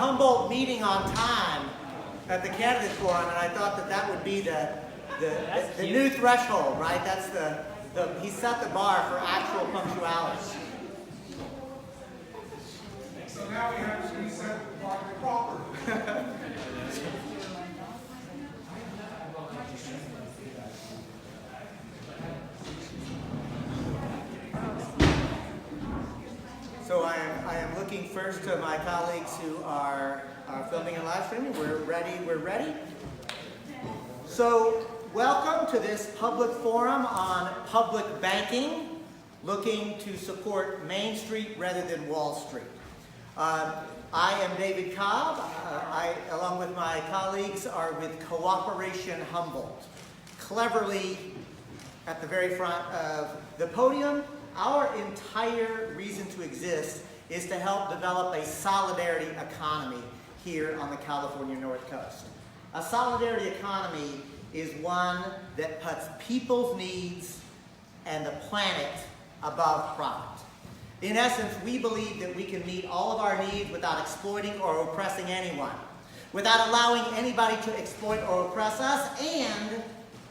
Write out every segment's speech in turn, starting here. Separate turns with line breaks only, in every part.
Humboldt meeting on time at the candidate forum, and I thought that would be the new threshold, right? That's he set the bar for actual punctuality.
So now we have to reset the bar proper.
So I am looking first to my colleagues who are filming and live streaming. We're ready. So welcome to this public forum on public banking, looking to support Main Street rather than Wall Street. I am David Cobb. I, along with my colleagues, are with Cooperation Humboldt. Cleverly at the very front of the podium, our entire reason to exist is to help develop a solidarity economy here on the California North Coast. A solidarity economy is one that puts people's needs and the planet above profit. In essence, we believe that we can meet all of our needs without exploiting or oppressing anyone, without allowing anybody to exploit or oppress us, and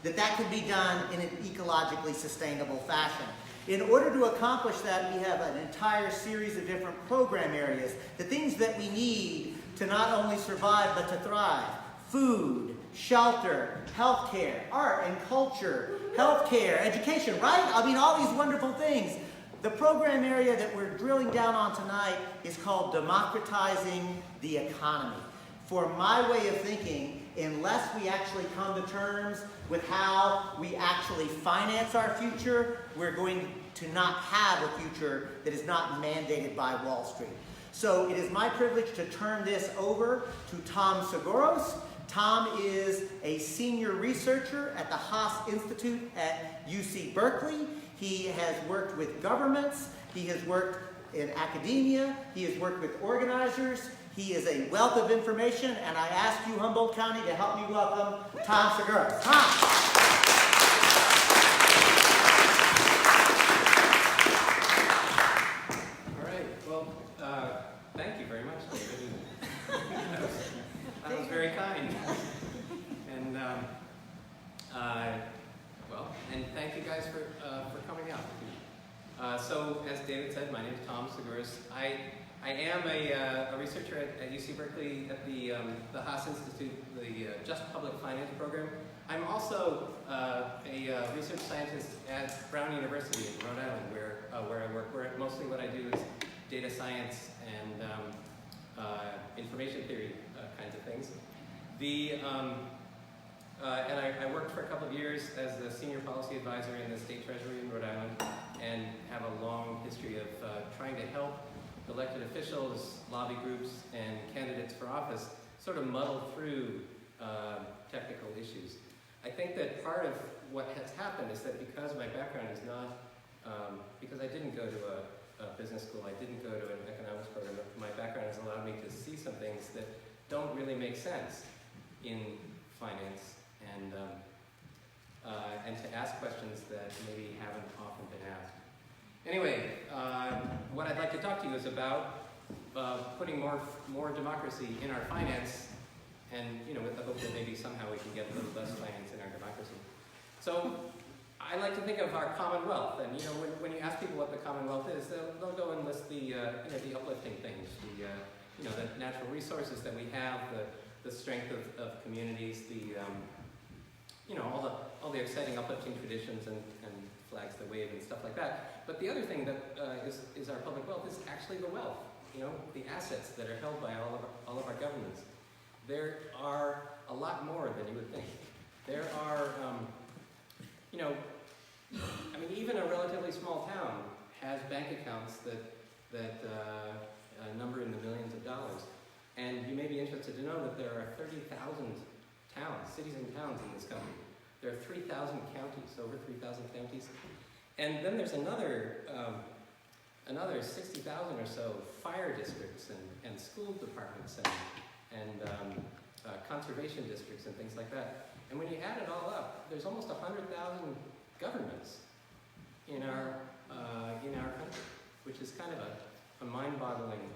that can be done in an ecologically sustainable fashion. In order to accomplish that, we have an entire series of different program areas, the things that we need to not only survive but to thrive. Food, shelter, healthcare, art and culture, healthcare, education, right? I mean, all these wonderful things. The program area that we're drilling down on tonight is called democratizing the economy. For my way of thinking, unless we actually come to terms with how we actually finance our future, we're going to not have a future that is not mandated by Wall Street. So it is my privilege to turn this over to Tom Sgouros. Tom is a senior researcher at the Haas Institute at UC Berkeley. He has worked with governments, he has worked in academia, he has worked with organizers. He is a wealth of information, and I ask you, Humboldt County, to help me welcome Tom Sgouros. Tom.
All right. Well, thank you very much, David. That was very kind. And and thank you guys for coming out. So, as David said, my name is Tom Sgouros. I am a researcher at UC Berkeley at the Haas Institute, the Just Public Finance program. I'm also a research scientist at Brown University in Rhode Island, where I work. Where mostly what I do is data science and information theory kinds of things. And I worked for a couple of years as the senior policy advisor in the state treasury in Rhode Island, and have a long history of trying to help elected officials, lobby groups, and candidates for office sort of muddle through technical issues. I think that part of what has happened is that because my background is not, because I didn't go to a business school, I didn't go to an economics program, my background has allowed me to see some things that don't really make sense in finance, and to ask questions that maybe haven't often been asked. Anyway, what I'd like to talk to you is about putting more democracy in our finance, and with the hope that maybe somehow we can get a little less finance in our democracy. So I like to think of our Commonwealth, and when you ask people what the Commonwealth is, they'll go and list the uplifting things, the natural resources that we have, the strength of communities, all the exciting uplifting traditions and flags that wave and stuff like that. But the other thing that is our public wealth is actually the wealth, the assets that are held by all of our governments. There are a lot more than you would think. There are, even a relatively small town has bank accounts that number in the millions of dollars. And you may be interested to know that there are 30,000 cities and towns in this country. There are 3,000 counties, over 3,000 counties. And then there's another 60,000 or so fire districts and school departments and conservation districts and things like that. And when you add it all up, there's almost 100,000 governments in our country, which is kind of a mind-boggling.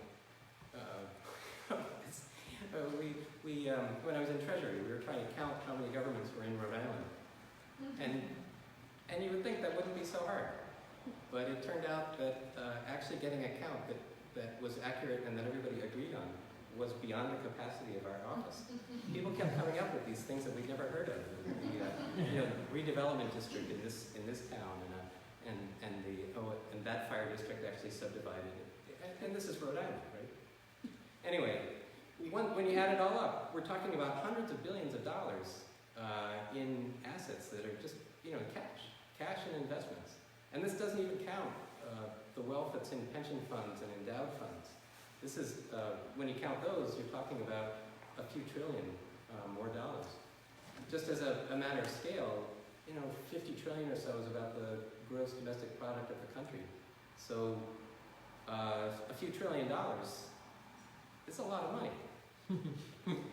When I was in Treasury, we were trying to count how many governments were in Rhode Island. And you would think that wouldn't be so hard. But it turned out that actually getting a count that was accurate and that everybody agreed on was beyond the capacity of our office. People kept coming up with these things that we'd never heard of. The redevelopment district in this town, and that fire district actually subdivided it. And this is Rhode Island, right? Anyway, when you add it all up, we're talking about hundreds of billions of dollars in assets that are just cash and investments. And this doesn't even count the wealth that's in pension funds and endowed funds. This is, when you count those, you're talking about a few trillion more dollars. Just as a matter of scale, 50 trillion or so is about the gross domestic product of the country. So a few $trillion is a lot of money. I mean,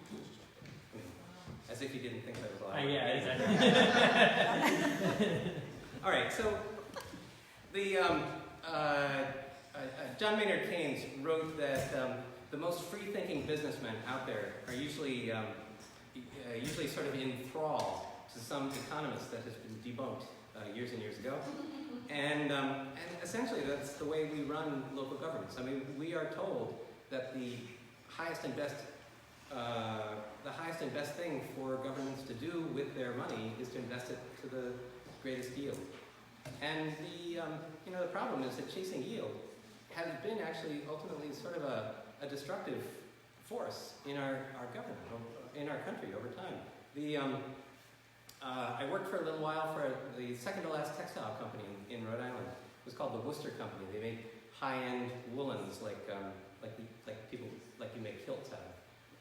as if you didn't think that was a lot of money.
Yeah, exactly.
All right, so the John Maynard Keynes wrote that the most free-thinking businessmen out there are usually sort of in thrall to some economist that has been debunked years and years ago. And essentially, that's the way we run local governments. I mean, we are told that the highest and best thing for governments to do with their money is to invest it to the greatest yield. And the problem is that chasing yield has been actually ultimately sort of a destructive force in our government, in our country over time. I worked for a little while for the second to last textile company in Rhode Island. It was called the Worcester Company. They made high-end woolens like you make kilts out of.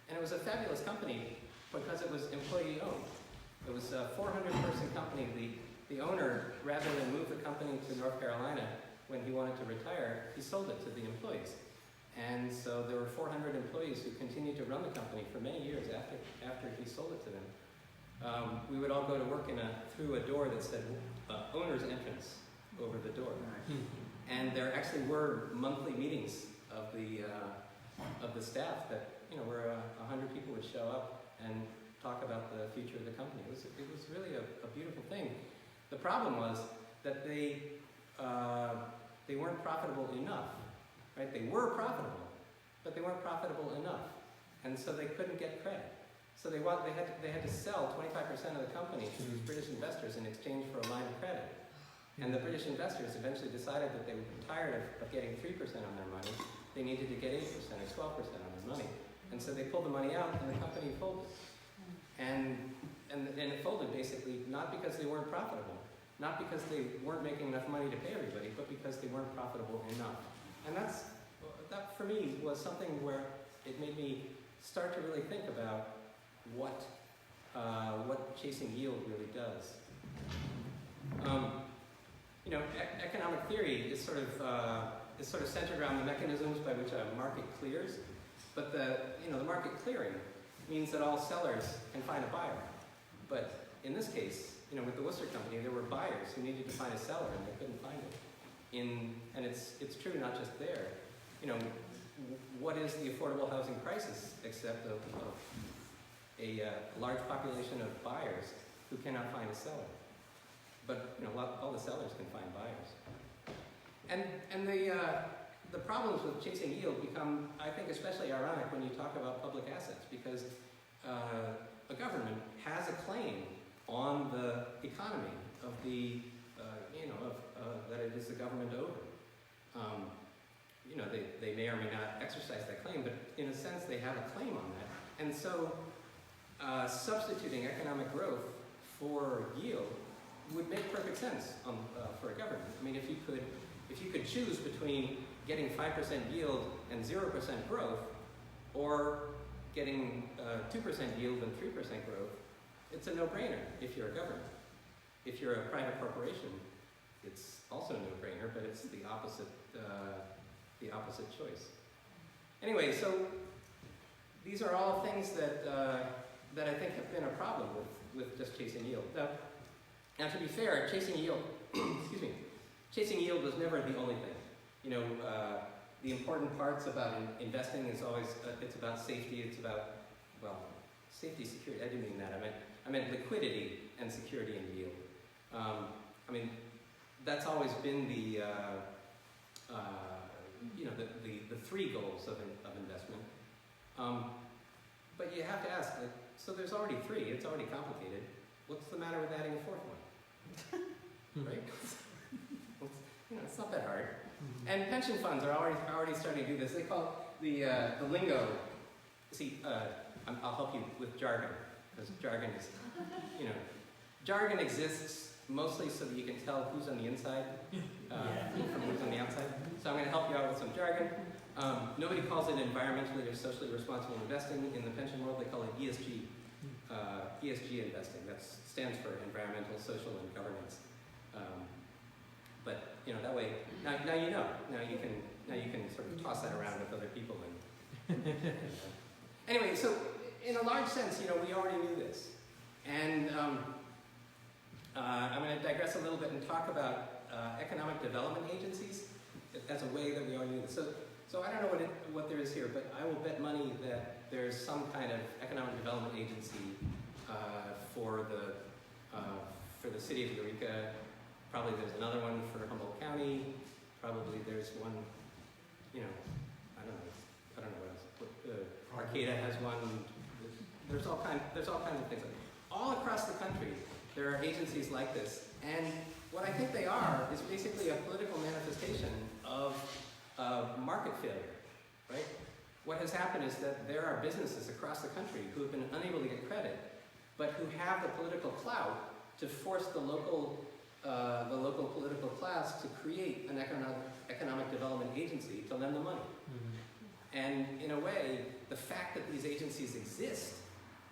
And it was a fabulous company because it was employee-owned. It was a 400-person company. The owner, rather than move the company to North Carolina when he wanted to retire, he sold it to the employees. And so there were 400 employees who continued to run the company for many years after he sold it to them. We would all go to work through a door that said owner's entrance over the door. And there actually were monthly meetings of the staff that, where 100 people would show up and talk about the future of the company. It was really a beautiful thing. The problem was that they weren't profitable enough, right? They were profitable, but they weren't profitable enough, and so they couldn't get credit. So they had to sell 25% of the company to these British investors in exchange for a line of credit. And the British investors eventually decided that they were tired of getting 3% on their money. They needed to get 8% or 12% on their money. And so they pulled the money out and the company folded. And it folded basically not because they weren't profitable, not because they weren't making enough money to pay everybody, but because they weren't profitable enough. And that for me was something where it made me start to really think about what chasing yield really does. Economic theory is sort of centered around the mechanisms by which a market clears, but the market clearing means that all sellers can find a buyer. But in this case, with the Worcester Company, there were buyers who needed to find a seller and they couldn't find it. And it's true not just there. What is the affordable housing crisis except a large population of buyers who cannot find a seller? But all the sellers can find buyers. And the problems with chasing yield become, I think, especially ironic when you talk about public assets, because a government has a claim on the economy of that it is the government over. They may or may not exercise that claim, but in a sense they have a claim on that. And so substituting economic growth for yield would make perfect sense for a government. I mean, if you could choose between getting 5% yield and 0% growth, or getting 2% yield and 3% growth, it's a no-brainer if you're a government. If you're a private corporation, it's also a no-brainer, but it's the opposite choice. Anyway, so these are all things that I think have been a problem with just chasing yield. Now, to be fair, chasing yield, chasing yield was never the only thing. The important parts about investing is always, it's about safety, it's about safety, security, I didn't mean that. I meant liquidity and security and yield. I mean, that's always been the three goals of investment. But you have to ask, like, so there's already three, it's already complicated. What's the matter with adding a fourth one? Right? It's not that hard. And pension funds are already starting to do this. They call the lingo. See, I'll help you with jargon, because jargon is, jargon exists mostly so that you can tell who's on the inside from who's on the outside. So I'm going to help you out with some jargon. Nobody calls it environmentally or socially responsible investing. In the pension world, they call it ESG. ESG investing. That stands for environmental, social, and governance. But that way, now you know. Now you can sort of toss that around with other people. Anyway, so in a large sense, we already knew this, and I'm going to digress a little bit and talk about economic development agencies as a way that we already knew this. So I don't know what there is here, but I will bet money that there's some kind of economic development agency for the city of Eureka. Probably there's another one for Humboldt County. Probably there's one, I don't know what else. Arcata has one. There's all kinds of things. All across the country, there are agencies like this, and what I think they are is basically a political manifestation of market failure, right? What has happened is that there are businesses across the country who have been unable to get credit, but who have the political clout to force the local political class to create an economic development agency to lend the money. And in a way, the fact that these agencies exist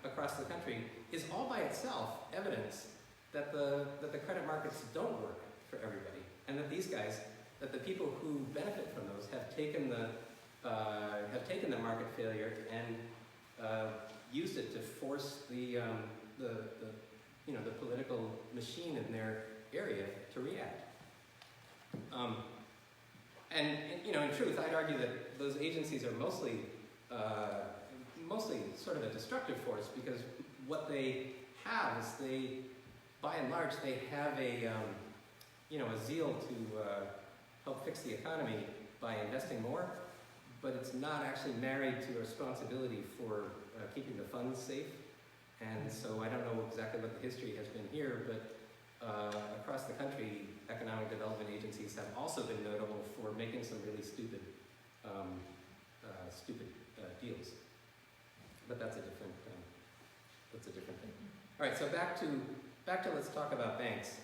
across the country is all by itself evidence that the credit markets don't work for everybody, and that these guys, that the people who benefit from those have taken the market failure and used it to force the political machine in their area to react. And in truth, I'd argue that those agencies are mostly sort of a destructive force, because what they have is by and large, they have a zeal to help fix the economy by investing more, but it's not actually married to a responsibility for keeping the funds safe. And so I don't know exactly what the history has been here, but across the country, economic development agencies have also been notable for making some really stupid deals. But that's a different thing. All right, so back to let's talk about banks.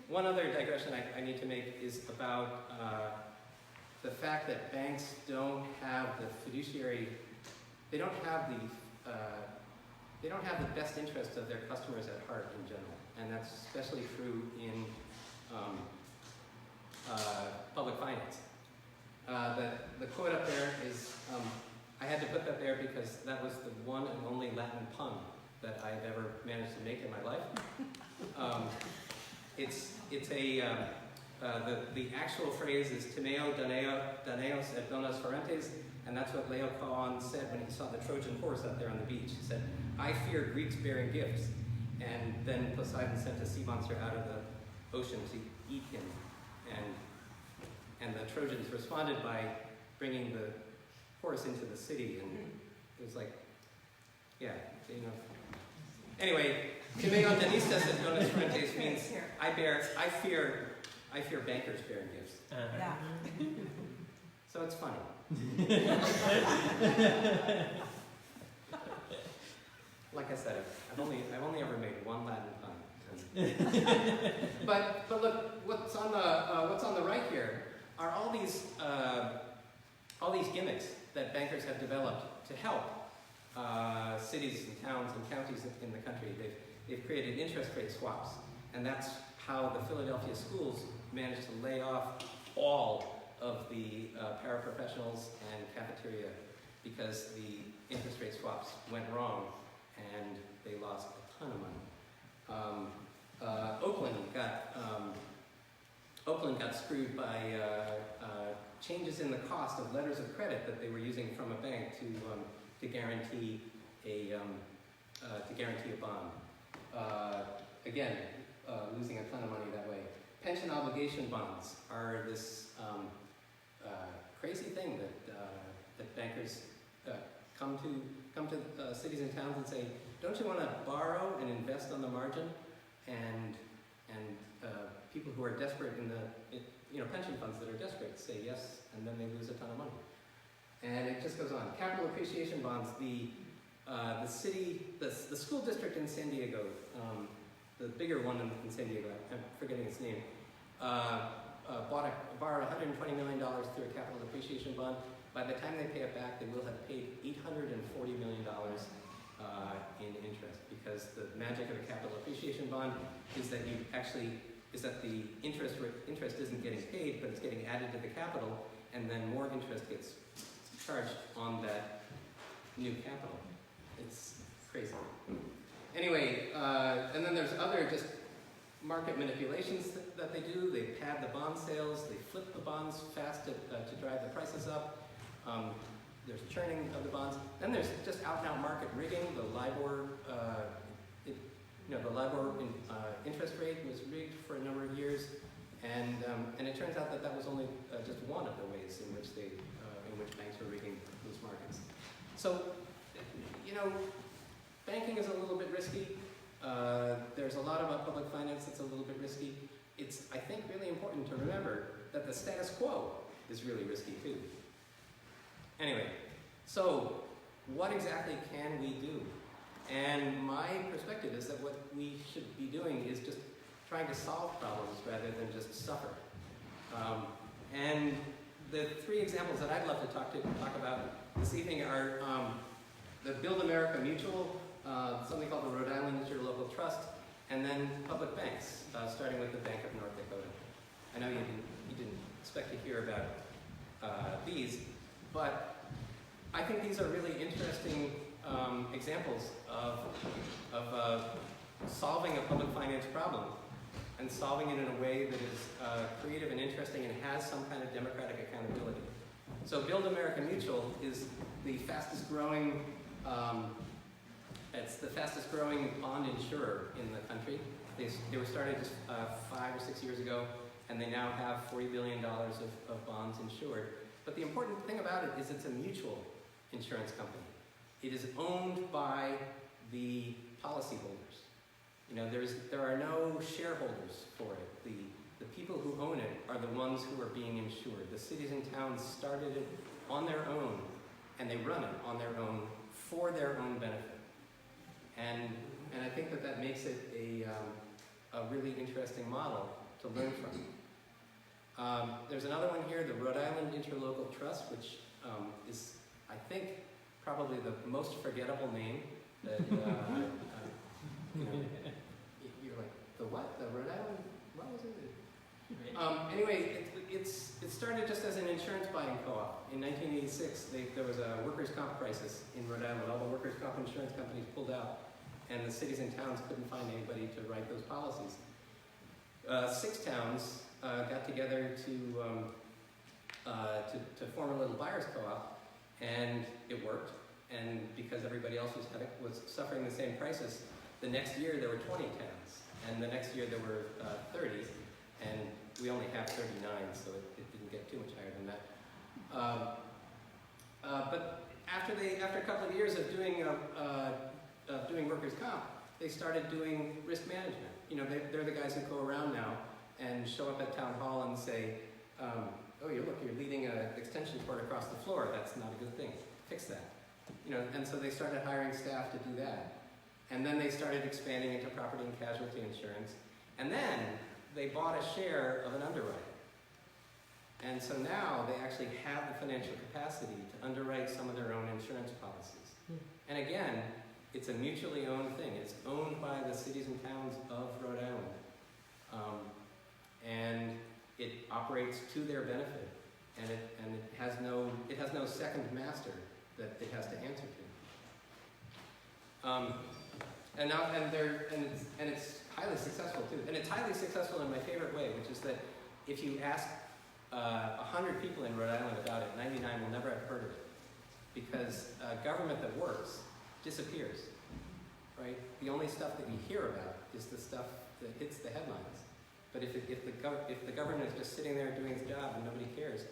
One other digression I need to make is about the fact that banks don't have the fiduciary. They don't have the best interest of their customers at heart in general, and that's especially true in public finance. The quote up there is, I had to put that there because that was the one and only Latin pun that I've ever managed to make in my life. The actual phrase is Timeo Daneos et donas ferentes, and that's what Laocoon said when he saw the Trojan horse out there on the beach. He said, I fear Greeks bearing gifts. And then Poseidon sent a sea monster out of the ocean to eat him. And the Trojans responded by bringing the horse into the city. And it was like, Anyway, Timeo Danistas et donas ferentes means I fear bankers bearing gifts.
Yeah.
So it's funny. Like I said, I've only ever made one Latin pun. But look, what's on the right here are all these gimmicks that bankers have developed to help cities and towns and counties in the country. They've created interest rate swaps, and that's how the Philadelphia schools managed to lay off all of the paraprofessionals and cafeteria because the interest rate swaps went wrong and they lost a ton of money. Oakland got screwed by changes in the cost of letters of credit that they were using from a bank to guarantee a bond. Again, losing a ton of money that way. Pension obligation bonds are this crazy thing that bankers come to cities and towns and say, don't you want to borrow and invest on the margin? And people who are desperate pension funds that are desperate say yes, and then they lose a ton of money. And it just goes on. Capital appreciation bonds. The school district in San Diego, the bigger one in San Diego, I'm forgetting its name, borrowed $120 million through a capital appreciation bond. By the time they pay it back, they will have paid $840 million in interest, because the magic of a capital appreciation bond is that the interest isn't getting paid, but it's getting added to the capital, and then more interest gets charged on that new capital. It's crazy. Anyway, and then there's other just market manipulations that they do. They pad the bond sales, they flip the bonds fast to drive the prices up. There's churning of the bonds. Then there's just out-and-out market rigging. The LIBOR, interest rate was rigged for a number of years, and it turns out that was only just one of the ways in which banks were rigging those markets. So, banking is a little bit risky. There's a lot about public finance that's a little bit risky. It's, I think, really important to remember that the status quo is really risky too. Anyway, so what exactly can we do? And my perspective is that what we should be doing is just trying to solve problems rather than just suffer. And the three examples that I'd love to talk about this evening are the Build America Mutual, something called the Rhode Island Interlocal Trust, and then public banks, starting with the Bank of North Dakota. I know you didn't expect to hear about these, but I think these are really interesting examples of solving a public finance problem, and solving it in a way that is creative and interesting and has some kind of democratic accountability. So Build America Mutual is the fastest growing bond insurer in the country. They were started just 5 or 6 years ago, and they now have $40 billion of bonds insured. But the important thing about it is it's a mutual insurance company. It is owned by the policyholders. There are no shareholders for it. The people who own it are the ones who are being insured. The cities and towns started it on their own, and they run it on their own for their own benefit. And I think that makes it a really interesting model to learn from. There's another one here, the Rhode Island Interlocal Trust, which is, I think, probably the most forgettable name that, you're like, the what? The Rhode Island, what was it? Anyway, it started just as an insurance buying co-op. In 1986, there was a workers' comp crisis in Rhode Island. All the workers' comp insurance companies pulled out, and the cities and towns couldn't find anybody to write those policies. 6 towns got together to form a little buyers co-op, and it worked. And because everybody else was suffering the same crisis, the next year there were 20 towns, and the next year there were 30, and we only have 39, so it didn't get too much higher than that. But after a couple of years of doing workers' comp, they started doing risk management. They're the guys who go around now and show up at town hall and say, oh, you're leading an extension cord across the floor. That's not a good thing. Fix that. And so they started hiring staff to do that. And then they started expanding into property and casualty insurance. And then they bought a share of an underwriter. And so now they actually have the financial capacity to underwrite some of their own insurance policies. And again, it's a mutually owned thing. It's owned by the cities and towns of Rhode Island. And it operates to their benefit. And it has no second master that it has to answer to. And it's highly successful too. And it's highly successful in my favorite way, which is that if you ask 100 people in Rhode Island about it, 99 will never have heard of it. because government that works disappears, right? The only stuff that you hear about is the stuff that hits the headlines. But if the government is just sitting there doing its job and nobody cares,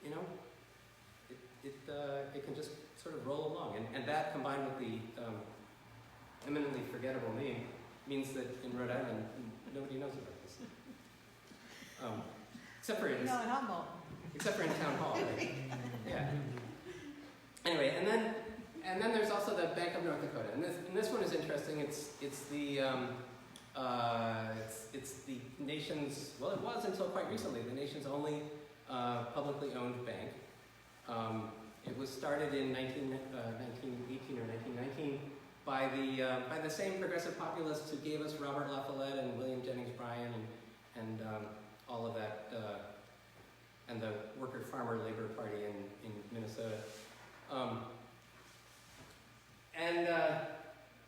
you know, it can just sort of roll along. And that, combined with the eminently forgettable name, means that in Rhode Island, nobody knows about this. Except for in
Humboldt.
except for in town hall, right? Yeah. Anyway, and then there's also the Bank of North Dakota, and this one is interesting. It's the nation's, well, it was until quite recently, the nation's only publicly owned bank. It was started in 1918 or 1919 by the same progressive populists who gave us Robert La Follette and William Jennings Bryan and all of that, and the Worker Farmer Labor Party in Minnesota.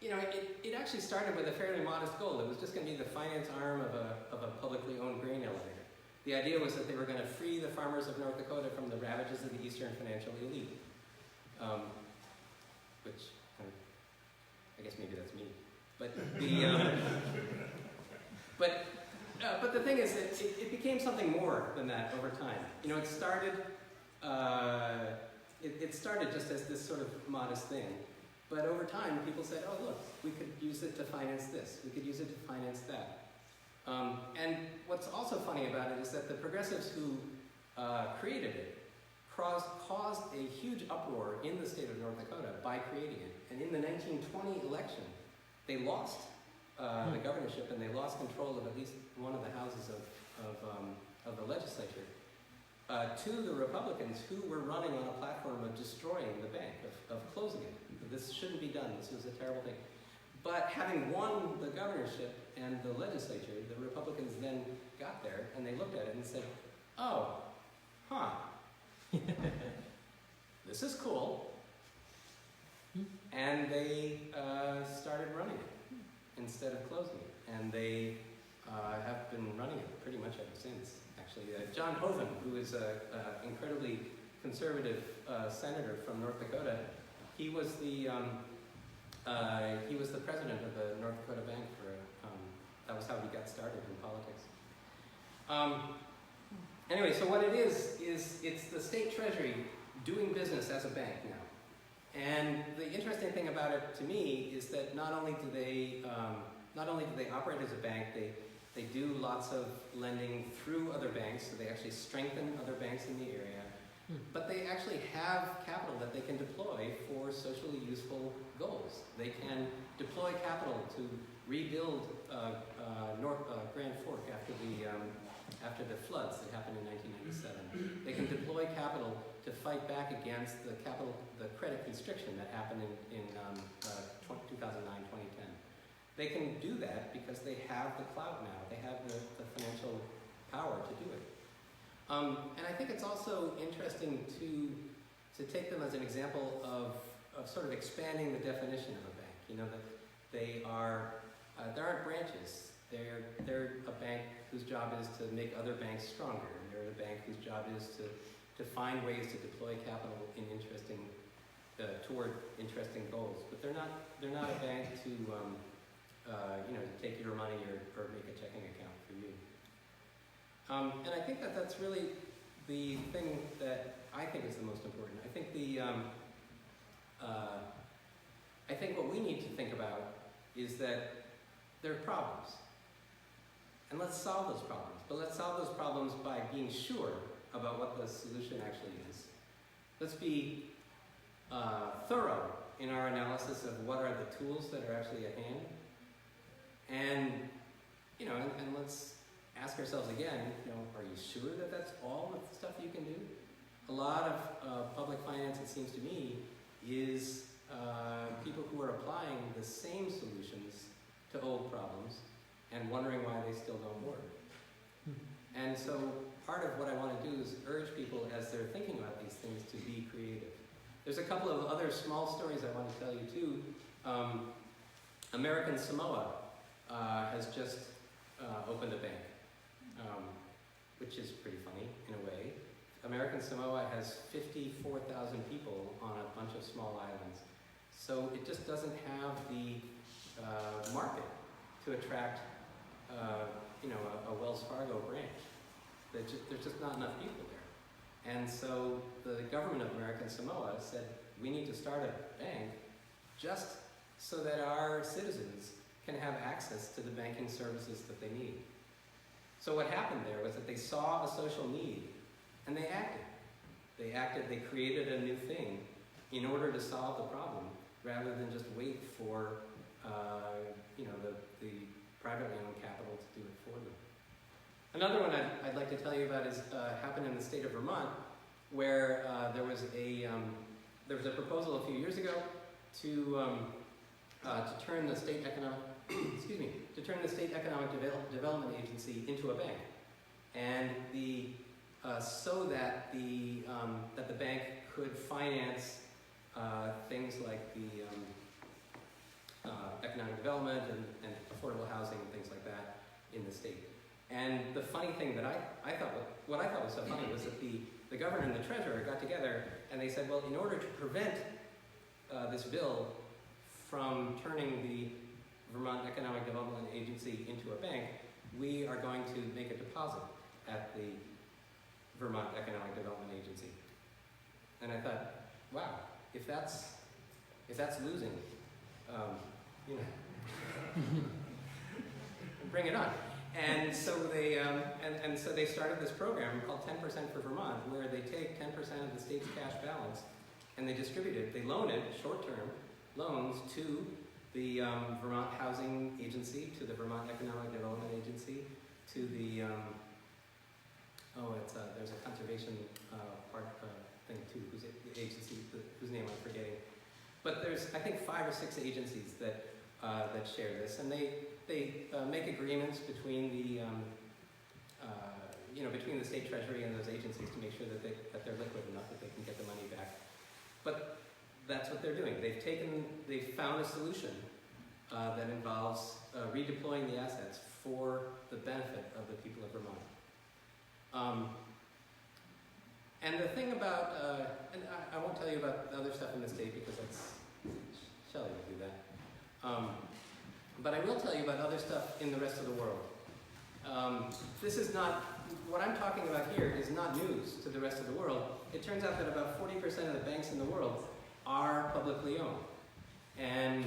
You know, it actually started with a fairly modest goal. It was just going to be the finance arm of a publicly owned grain elevator. The idea was that they were going to free the farmers of North Dakota from the ravages of the Eastern financial elite, which I guess maybe that's me. But but the thing is that it became something more than that over time. You know, it started just as this sort of modest thing. But over time, people said, oh, look, we could use it to finance this. We could use it to finance that. And what's also funny about it is that the progressives who created it caused a huge uproar in the state of North Dakota by creating it. And in the 1920 election, they lost the governorship, and they lost control of at least one of the houses of the legislature to the Republicans, who were running on a platform of destroying the bank, of closing it. This shouldn't be done. This was a terrible thing. But having won the governorship and the legislature, the Republicans then got there and they looked at it and said, oh, huh, this is cool. And they started running it instead of closing it. And they have been running it pretty much ever since. Actually, John Hoeven, who is an incredibly conservative senator from North Dakota, he was the president of the North Dakota Bank for, that was how he got started in politics. Anyway, so what it is it's the state treasury doing business as a bank now. And the interesting thing about it to me is that not only do they operate as a bank, they do lots of lending through other banks, so they actually strengthen other banks in the area. But they actually have capital that they can deploy for socially useful goals. They can deploy capital to rebuild Grand Fork after the floods that happened in 1997. They can deploy capital to fight back against the credit constriction that happened in 2009, 2010. They can do that because they have the clout now. They have the financial power to do it. And I think it's also interesting to take them as an example of sort of expanding the definition of a bank. You know, that they aren't branches. They're a bank whose job is to make other banks stronger. And they're a bank whose job is to find ways to deploy capital in toward interesting goals. But they're not a bank to to take your money or make a checking account for you. And I think that's really the thing that I think is the most important. I think what we need to think about is that there are problems. And let's solve those problems. But let's solve those problems by being sure about what the solution actually is. Let's be thorough in our analysis of what are the tools that are actually at hand. And let's ask ourselves again, are you sure that that's all the stuff you can do? A lot of public finance, it seems to me, is people who are applying the same solutions to old problems and wondering why they still don't work. And so part of what I want to do is urge people as they're thinking about these things to be creative. There's a couple of other small stories I want to tell you too. American Samoa has just opened a bank, which is pretty funny in a way. American Samoa has 54,000 people on a bunch of small islands. So it just doesn't have the market to attract, a Wells Fargo branch. There's just not enough people there. And so the government of American Samoa said, we need to start a bank just so that our citizens can have access to the banking services that they need. So what happened there was that they saw a social need and they acted. They created a new thing in order to solve the problem rather than just wait for the privately owned capital to do it for them. Another one I'd like to tell you about is happened in the state of Vermont, where there was a proposal a few years ago to turn the state economic development agency into a bank, and so that the bank could finance things like the economic development and affordable housing and things like that in the state. And the funny thing that I thought was so funny was that the governor and the treasurer got together and they said, well, in order to prevent this bill from turning the Vermont Economic Development Agency into a bank, we are going to make a deposit at the Vermont Economic Development Agency. And I thought, wow, if that's losing, bring it on. And so they started this program called 10% for Vermont, where they take 10% of the state's cash balance and they distribute it. They loan it, short-term loans, to the Vermont Housing Agency, to the Vermont Economic Development Agency, to the there's a conservation thing too, whose name I'm forgetting. But there's, I think, 5 or 6 agencies that share this, and they make agreements between between the state treasury and those agencies to make sure that they're liquid enough that they can get the money back. But that's what they're doing. They've found a solution that involves redeploying the assets for the benefit of the people of Vermont. And the thing about, and I won't tell you about the other stuff in the state because that's, Shelley will do that. But I will tell you about other stuff in the rest of the world. This is not, what I'm talking about here is not news to the rest of the world. It turns out that about 40% of the banks in the world are publicly owned. And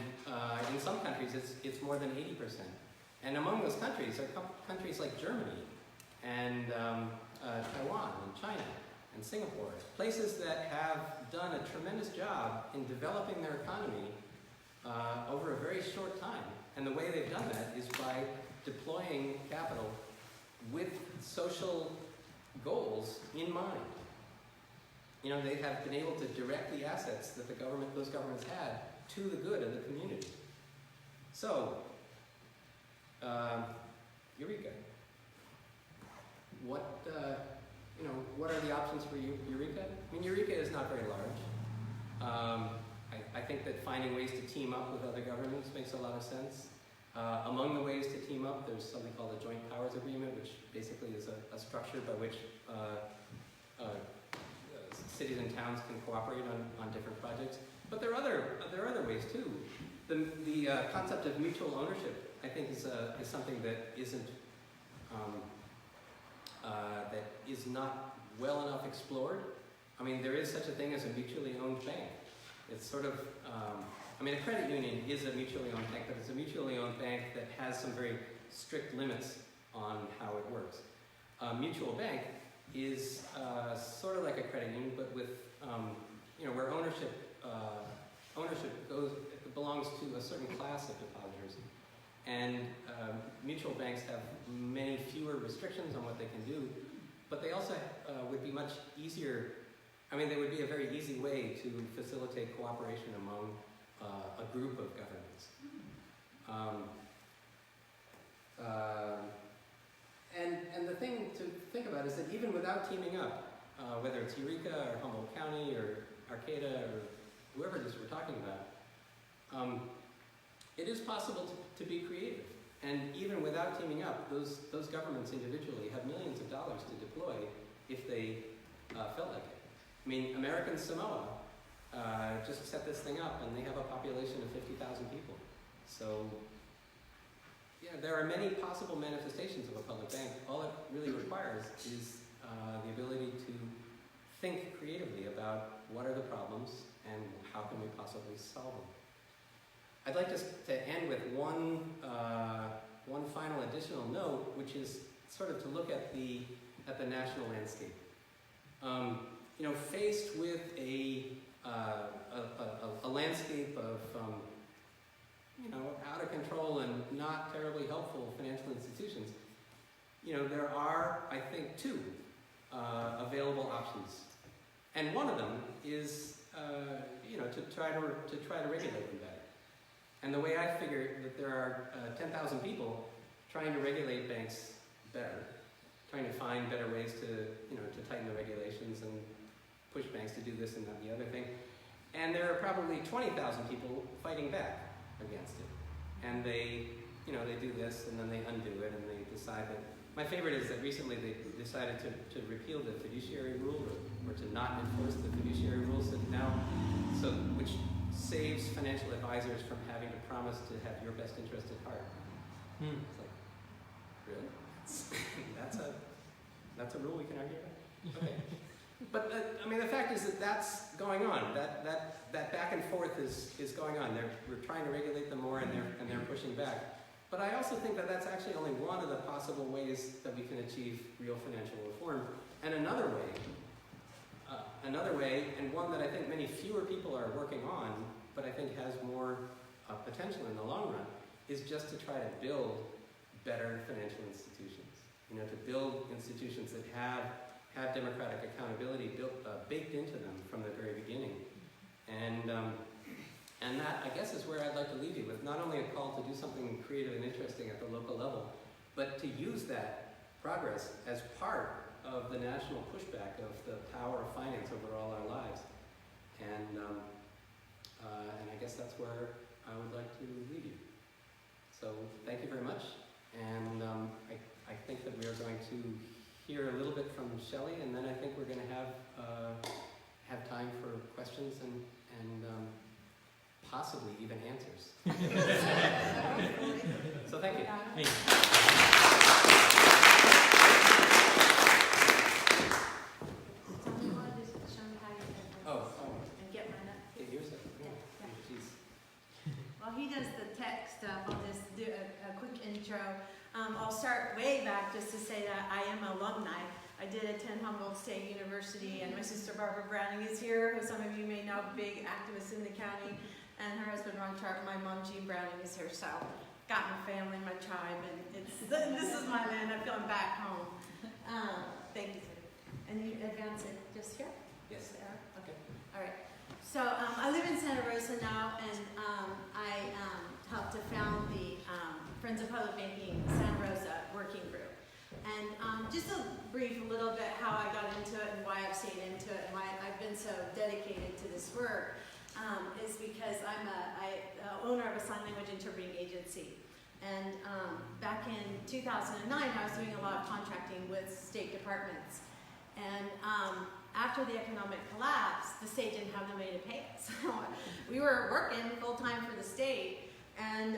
in some countries, it's more than 80%. And among those countries are countries like Germany and Taiwan and China and Singapore, places that have done a tremendous job in developing their economy over a very short time. And the way they've done that is by deploying capital with social goals in mind. You know, they have been able to direct the assets that those governments had to the good of the community. So, Eureka. What are the options for Eureka? I mean, Eureka is not very large. I think that finding ways to team up with other governments makes a lot of sense. Among the ways to team up, there's something called the Joint Powers Agreement, which basically is a structure by which cities and towns can cooperate on different projects. But there are other ways too. The concept of mutual ownership, I think, is something that is not well enough explored. I mean, there is such a thing as a mutually owned bank. It's sort of, a credit union is a mutually owned bank, but it's a mutually owned bank that has some very strict limits on how it works. A mutual bank is sort of like a credit union, but with, where ownership belongs to a certain class of depositors. And mutual banks have many fewer restrictions on what they can do, but they also would be much easier. They would be a very easy way to facilitate cooperation among a group of governments. And the thing to think about is that even without teaming up, whether it's Eureka or Humboldt County or Arcata or whoever it is we're talking about, it is possible to be creative. And even without teaming up, those governments individually have millions of dollars to deploy if they felt like it. I mean, American Samoa just set this thing up, and they have a population of 50,000 people. So, yeah, there are many possible manifestations of a public bank. All it really requires is the ability to think creatively about what are the problems and how can we possibly solve them. I'd like to end with one final additional note, which is sort of to look at the national landscape. You know, faced with a landscape of you know, out of control and not terribly helpful financial institutions, you know, there are, I think, two available options, and one of them is you know, to try to regulate them better. And the way I figure that there are 10,000 people trying to regulate banks better, trying to find better ways to, you know, to tighten the regulations and push banks to do this and that and the other thing. And there are probably 20,000 people fighting back against it. And they, you know, they do this and then they undo it and they decide that. My favorite is that recently they decided to repeal the fiduciary rule, or to not enforce the fiduciary rules that now, so which saves financial advisors from having to promise to have your best interest at heart. It's like, really? That's a rule we can argue about? Okay. But I mean, the fact is that that's going on. That back and forth is going on. We're trying to regulate them more, and they're pushing back. But I also think that that's actually only one of the possible ways that we can achieve real financial reform. And another way, and one that I think many fewer people are working on, but I think has more potential in the long run, is just to try to build better financial institutions. You know, to build institutions that have democratic accountability baked into them from the very beginning. And that, I guess, is where I'd like to leave you with not only a call to do something creative and interesting at the local level, but to use that progress as part of the national pushback of the power of finance over all our lives. And I guess that's where I would like to leave you. So thank you very much. And I think that we are going to hear a little bit from Shelley, and then I think we're going to have time for questions and possibly even answers. So thank you.
Hey.
Tell me what it is, show me how you did this.
Oh,
And get mine up.
okay, here's it.
Yeah.
Jeez.
While he does the tech stuff, I'll just do a quick intro. I'll start way back just to say that I am an alumni. I did attend Humboldt State University, and my sister Barbara Browning is here, who some of you may know, big activist in the county, and her husband Ron Sharp, my mom Jean Browning is here, so got my family, my tribe, and this is my land. I feel I'm back home. Thank you. And you advance it just here?
Yes.
There.
Okay.
All right. So I live in Santa Rosa now, and I helped to found the Friends of Public Banking Santa Rosa Working Group. And just a brief little bit how I got into it and why I've stayed into it and why I've been so dedicated to this work is because I'm a owner of a sign language interpreting agency. And back in 2009, I was doing a lot of contracting with state departments. And after the economic collapse, the state didn't have the money to pay us. We were working full-time for the state, and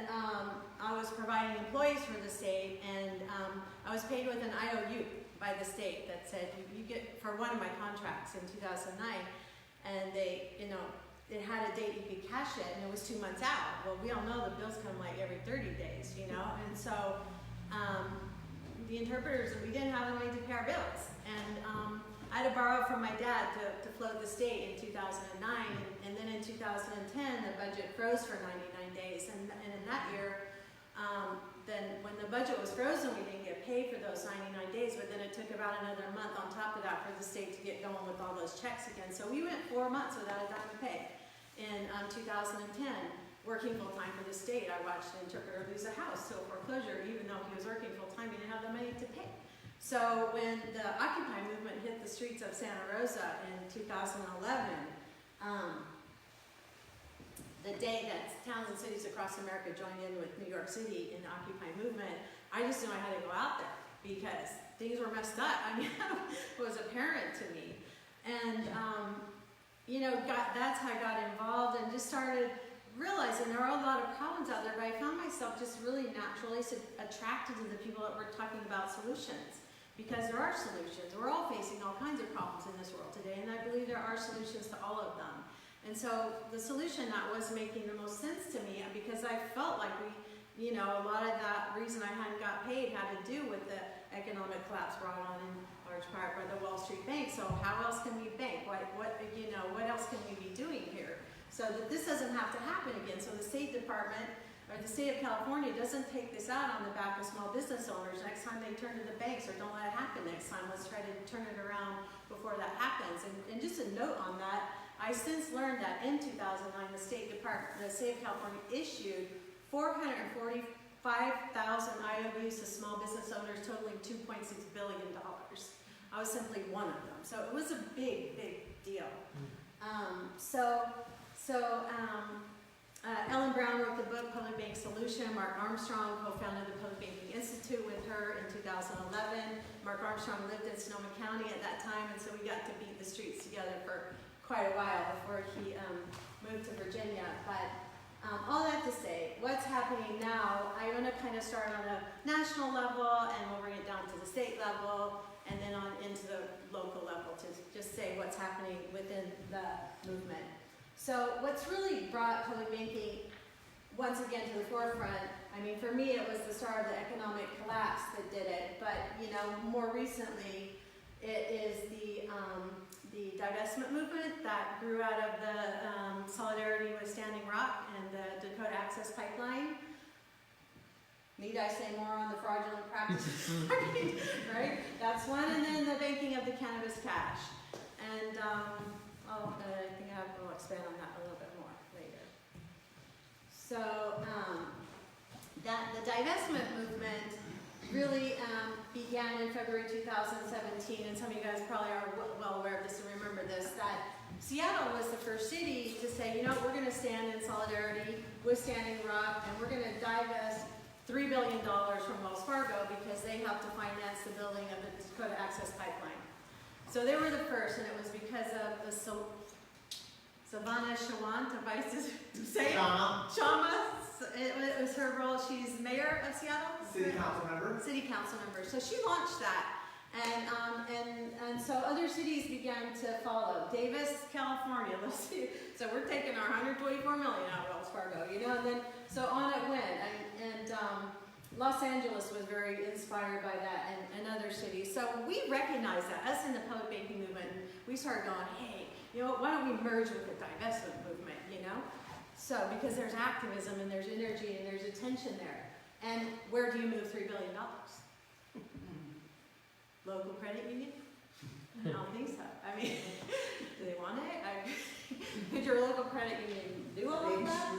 I was providing employees for the state, and I was paid with an IOU by the state that said, you get, for one of my contracts in 2009, and they, you know, it had a date you could cash it, and it was 2 months out. Well, we all know the bills come like every 30 days, you know, and so the interpreters, we didn't have the money to pay our bills, and I had to borrow from my dad to float the state in 2009, and then in 2010, the budget froze for 99 days, and in that year, then when the budget was frozen, we didn't get paid for those 99 days, but then it took about another month on top of that for the state to get going with all those checks again. So we went 4 months without a dime of pay. In 2010, working full-time for the state, I watched an interpreter lose a house to a foreclosure, even though he was working full-time, he didn't have the money to pay. So when the Occupy movement hit the streets of Santa Rosa in 2011, the day that towns and cities across America joined in with New York City in the Occupy movement, I just knew I had to go out there because things were messed up. I mean, it was apparent to me. And, that's how I got involved and just started realizing there are a lot of problems out there, but I found myself just really naturally attracted to the people that were talking about solutions. Because there are solutions. We're all facing all kinds of problems in this world today, and I believe there are solutions to all of them. And so the solution that was making the most sense to me, because I felt like a lot of that reason I hadn't got paid had to do with the economic collapse brought on in large part by the Wall Street Bank. So how else can we bank? What else can we be doing here so that this doesn't have to happen again? So the State Department or the state of California doesn't take this out on the back of small business owners next time they turn to the banks, or don't let it happen next time. Let's try to turn it around before that happens. And just a note on that, I since learned that in 2009, the state of California issued 445,000 IOUs to small business owners totaling $2.6 billion. I was simply one of them. So it was a big, big deal. Ellen Brown wrote the book Public Bank Solution. Mark Armstrong co-founded the Public Banking Institute with her in 2011. Mark Armstrong lived in Sonoma County at that time, and so we got to beat the streets together for quite a while before he moved to Virginia. But all that to say, what's happening now, I want to kind of start on a national level, and we'll bring it down to the state level, and then on into the local level to just say what's happening within the movement. So what's really brought public banking once again to the forefront, I mean, for me it was the start of the economic collapse that did it, but more recently it is the divestment movement that grew out of the solidarity with Standing Rock and the Dakota Access Pipeline. Need I say more on the fraudulent practices? Right? That's one, and then the banking of the cannabis cash. And I think I'll expand on that a little bit more later. So the divestment movement really began in February 2017, and some of you guys probably are well aware of this and remember this, that Seattle was the first city to say, we're going to stand in solidarity with Standing Rock, and we're going to divest $3 billion from Wells Fargo because they helped to finance the building of the Dakota Access Pipeline. So they were the first, and it was because of the Savannah Shawant, if I say it? Shama. It was her role. She's mayor of Seattle?
City council member.
City council member. So she launched that. And so other cities began to follow. Davis, California, let's see. So we're taking our $124 million out of Wells Fargo, and then so on it went. And Los Angeles was very inspired by that, and other cities. So we recognized that, us in the public banking movement, we started going, hey, why don't we merge with the divestment movement, So, because there's activism and there's energy and there's attention there. And where do you move $3 billion? Local credit union? I don't think so. I mean, do they want it? Could your local credit union do all of that?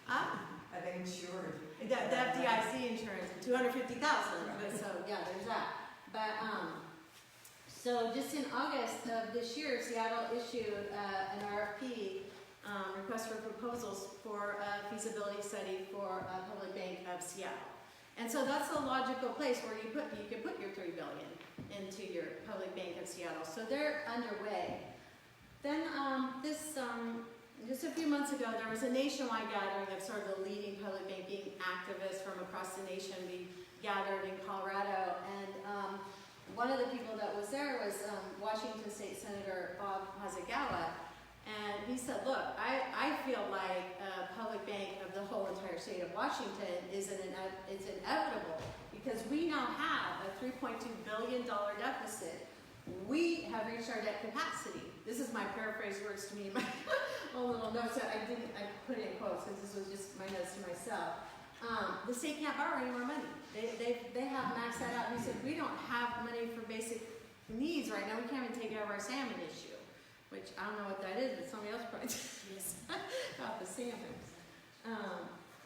Are they insured?
The FDIC insurance, $250,000. But so yeah, there's that. But so just in August of this year, Seattle issued an RFP, request for proposals for a feasibility study for a public bank of Seattle. And so that's a logical place where you can put your $3 billion into your public bank of Seattle. So they're underway. Then just a few months ago, there was a nationwide gathering of sort of the leading public banking activists from across the nation. We gathered in Colorado, and one of the people that was there was Washington State Senator Bob Hasegawa. And he said, look, I feel like a public bank of the whole entire state of Washington is inevitable because we now have a $3.2 billion deficit. We have reached our debt capacity. This is my paraphrase words to me in my own little notes. I put it in quotes because this was just my notes to myself. The state can't borrow any more money. They have maxed that out. And he said, we don't have money for basic needs right now. We can't even take care of our salmon issue. Which I don't know what that is, but somebody else probably does about the salmons.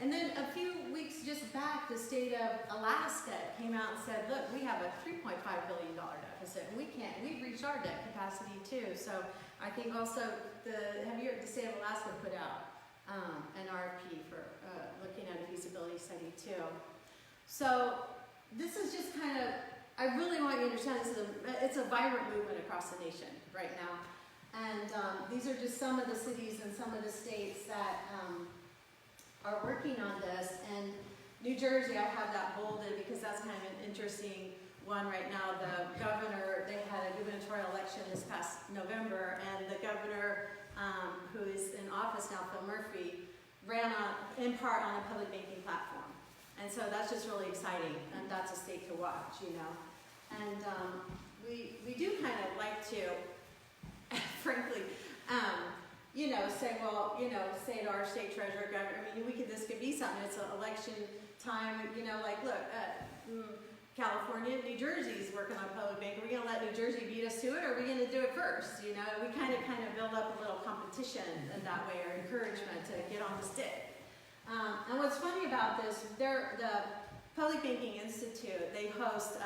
And then a few weeks just back, the state of Alaska came out and said, look, we have a $3.5 billion deficit, and we've reached our debt capacity too. So I think also, the state of Alaska put out an RFP for looking at a feasibility study too. So this is just kind of, I really want you to understand it's a vibrant movement across the nation right now. And these are just some of the cities and some of the states that are working on this. And New Jersey, I have that bolded because that's kind of an interesting one right now. The governor, they had a gubernatorial election this past November, and the governor, who is in office now, Phil Murphy, ran in part on a public banking platform. And so that's just really exciting, and that's a state to watch, you know. And we do kind of like to, frankly, you know, say, well, you know, say to our state treasurer, governor, I mean, this could be something. It's an election time, you know, like, look, California, New Jersey's working on public bank. Are we going to let New Jersey beat us to it, or are we going to do it first? You know, we kind of build up a little competition in that way, or encouragement to get on the stick. And what's funny about this, the Public Banking Institute, they host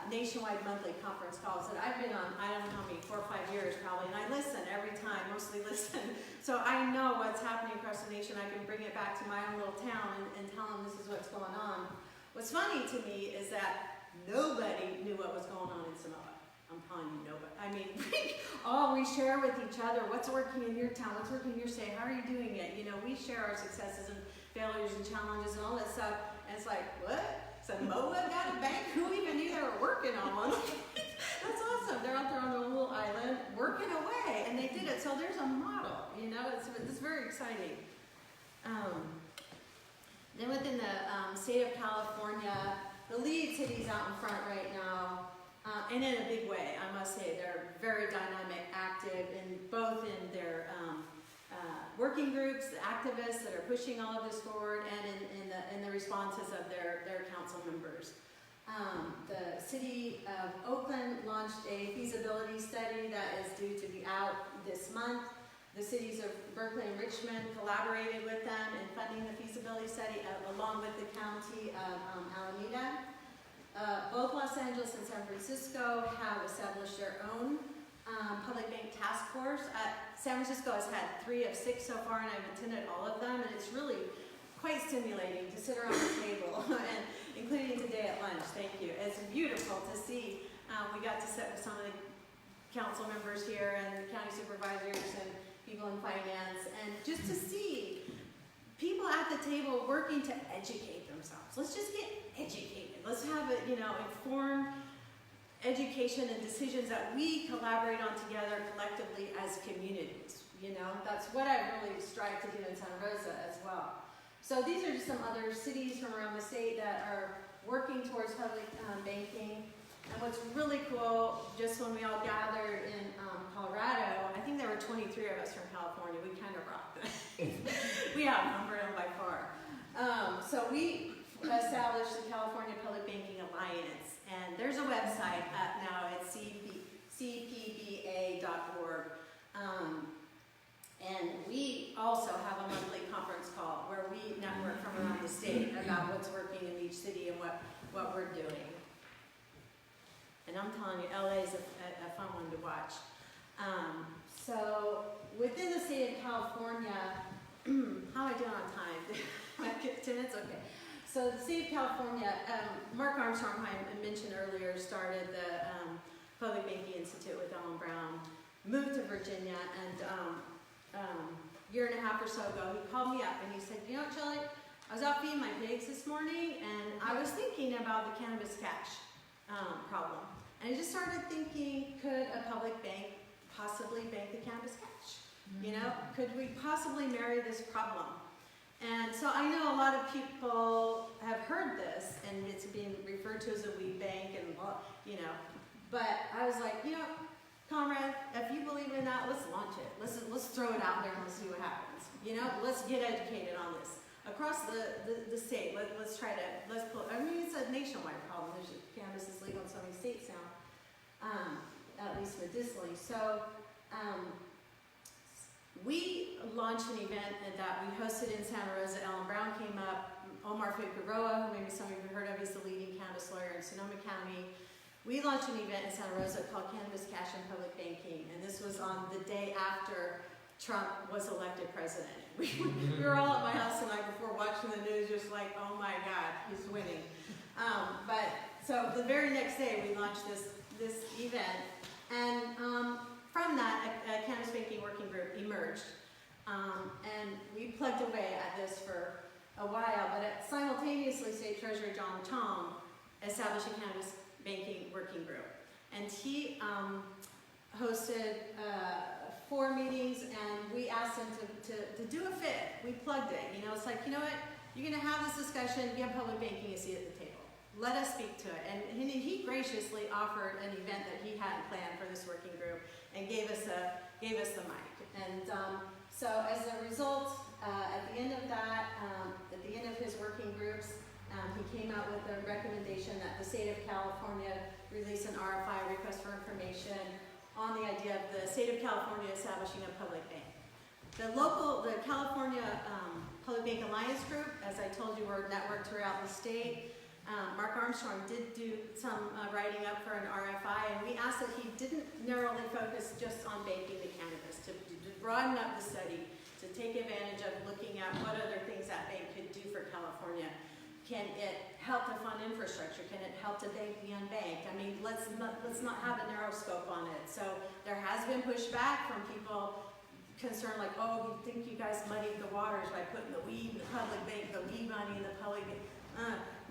nationwide monthly conference calls that I've been on, I don't know how many, 4 or 5 years probably, and I listen every time, mostly listen. So I know what's happening across the nation. I can bring it back to my own little town and tell them this is what's going on. What's funny to me is that nobody knew what was going on in Samoa. I'm telling you, nobody. I mean, we share with each other what's working in your town, what's working in your state, how are you doing it? You know, we share our successes and failures and challenges and all that stuff. And it's like, what? Samoa got a bank? Who even knew they were working on one? That's awesome. They're out there on their little island working away, and they did it. So there's a model, you know, it's very exciting. Then within the state of California, the lead cities out in front right now, and in a big way, I must say, they're very dynamic, active in both in their working groups, the activists that are pushing all of this forward, and in the responses of their council members. The city of Oakland launched a feasibility study that is due to be out this month. The cities of Berkeley and Richmond collaborated with them in funding the feasibility study along with the county of Alameda. Both Los Angeles and San Francisco have established their own public bank task force. San Francisco has had 3 of 6 so far, and I've attended all of them, and it's really quite stimulating to sit around the table, and including today at lunch. Thank you. It's beautiful to see. We got to sit with some of the council members here and county supervisors and people in finance, and just to see people at the table working to educate themselves. Let's just get educated. Let's have a, you know, informed education and decisions that we collaborate on together collectively as communities. You know, that's what I really strive to do in Santa Rosa as well. So these are just some other cities from around the state that are working towards public banking. And what's really cool, just when we all gathered in Colorado, I think there were 23 of us from California. We kind of rocked it. We outnumbered them by far. So we established the California Public Banking Alliance, and there's a website now at cpba.org. And we also have a monthly conference call where we network from around the state about what's working in each city and what we're doing. And I'm telling you, LA is a fun one to watch. So within the state of California, how am I doing on time? 10 minutes? Okay. So the state of California, Mark Armstrong, who I mentioned earlier, started the Public Banking Institute with Ellen Brown, moved to Virginia, and year and a half or so ago, he called me up and he said, you know what, Shelley, I was out feeding my pigs this morning, and I was thinking about the cannabis cash problem. And I just started thinking, could a public bank possibly bank the cannabis cash? You know, could we possibly marry this problem? And so I know a lot of people have heard this, and it's being referred to as a weed bank, and you know, but I was like, you know, comrade, if you believe in that, let's launch it. Let's throw it out there and let's see what happens. You know, let's get educated on this across the state. Let's try to pull. I mean, it's a nationwide problem. Cannabis is legal in so many states now, at least medicinally. So we launched an event that we hosted in Santa Rosa. Ellen Brown came up. Omar Figueroa, who maybe some of you have heard of, he's the leading cannabis lawyer in Sonoma County. We launched an event in Santa Rosa called Cannabis Cash and Public Banking, and this was on the day after Trump was elected president. We were all at my house the night before watching the news, just like, oh my God, he's winning. But so the very next day we launched this event, and from that, a cannabis banking working group emerged. And we plugged away at this for a while, but simultaneously, State Treasurer John Tom established a cannabis banking working group. And he hosted 4 meetings, and we asked him to do a fit. We plugged it. You know, it's like, you know what? You're going to have this discussion. You have public banking a seat at the table. Let us speak to it. And he graciously offered an event that he hadn't planned for this working group and gave us the mic. And so as a result, at the end of that, at the end of his working groups, he came out with a recommendation that the state of California release an RFI, request for information, on the idea of the state of California establishing a public bank. The California Public Bank Alliance Group, as I told you, we're networked throughout the state. Mark Armstrong did do some writing up for an RFI, and we asked that he didn't narrowly focus just on banking the cannabis, to broaden up the study, to take advantage of looking at what other things that bank could do for California. Can it help to fund infrastructure? Can it help to bank the unbanked? I mean, let's not have a narrow scope on it. So there has been pushback from people concerned, like, oh, you think you guys muddied the waters by putting the weed in the public bank, the weed money in the public bank,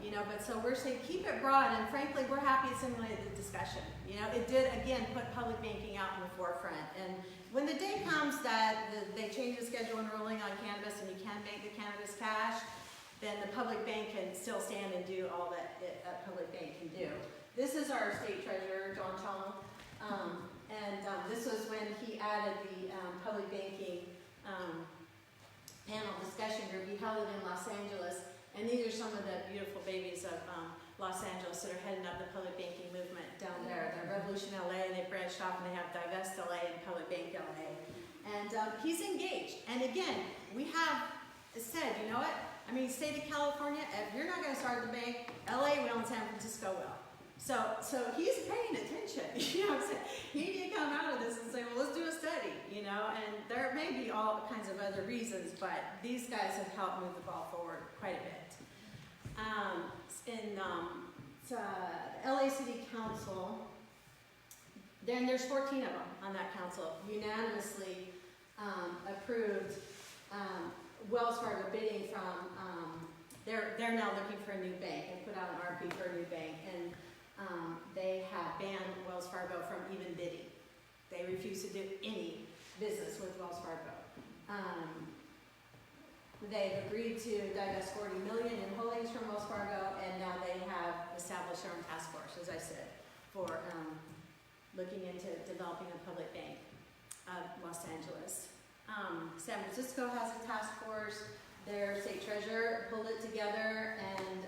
you know, but so we're saying keep it broad, and frankly, we're happy it stimulated the discussion. You know, it did, again, put public banking out in the forefront. And when the day comes that they change the schedule enrolling on cannabis and you can bank the cannabis cash, then the public bank can still stand and do all that a public bank can do. This is our state treasurer, John Chong, and this was when he added the public banking panel discussion group. He held it in Los Angeles, and these are some of the beautiful babies of Los Angeles that are heading up the public banking movement down there. They're Revolution LA, and they branched off, and they have Divest LA and Public Bank LA. And he's engaged. And again, we have said, you know what? I mean, state of California, if you're not going to start the bank, LA will and San Francisco will. So he's paying attention. You know what I'm saying? He did come out of this and say, well, let's do a study, you know, and there may be all kinds of other reasons, but these guys have helped move the ball forward quite a bit. LA City Council, then there's 14 of them on that council, unanimously approved Wells Fargo bidding from, they're now looking for a new bank and put out an RFP for a new bank, and they have banned Wells Fargo from even bidding. They refuse to do any business with Wells Fargo. They've agreed to divest $40 million in holdings from Wells Fargo, and now they have established their own task force, as I said, for looking into developing a public bank of Los Angeles. San Francisco has a task force. Their state treasurer pulled it together, and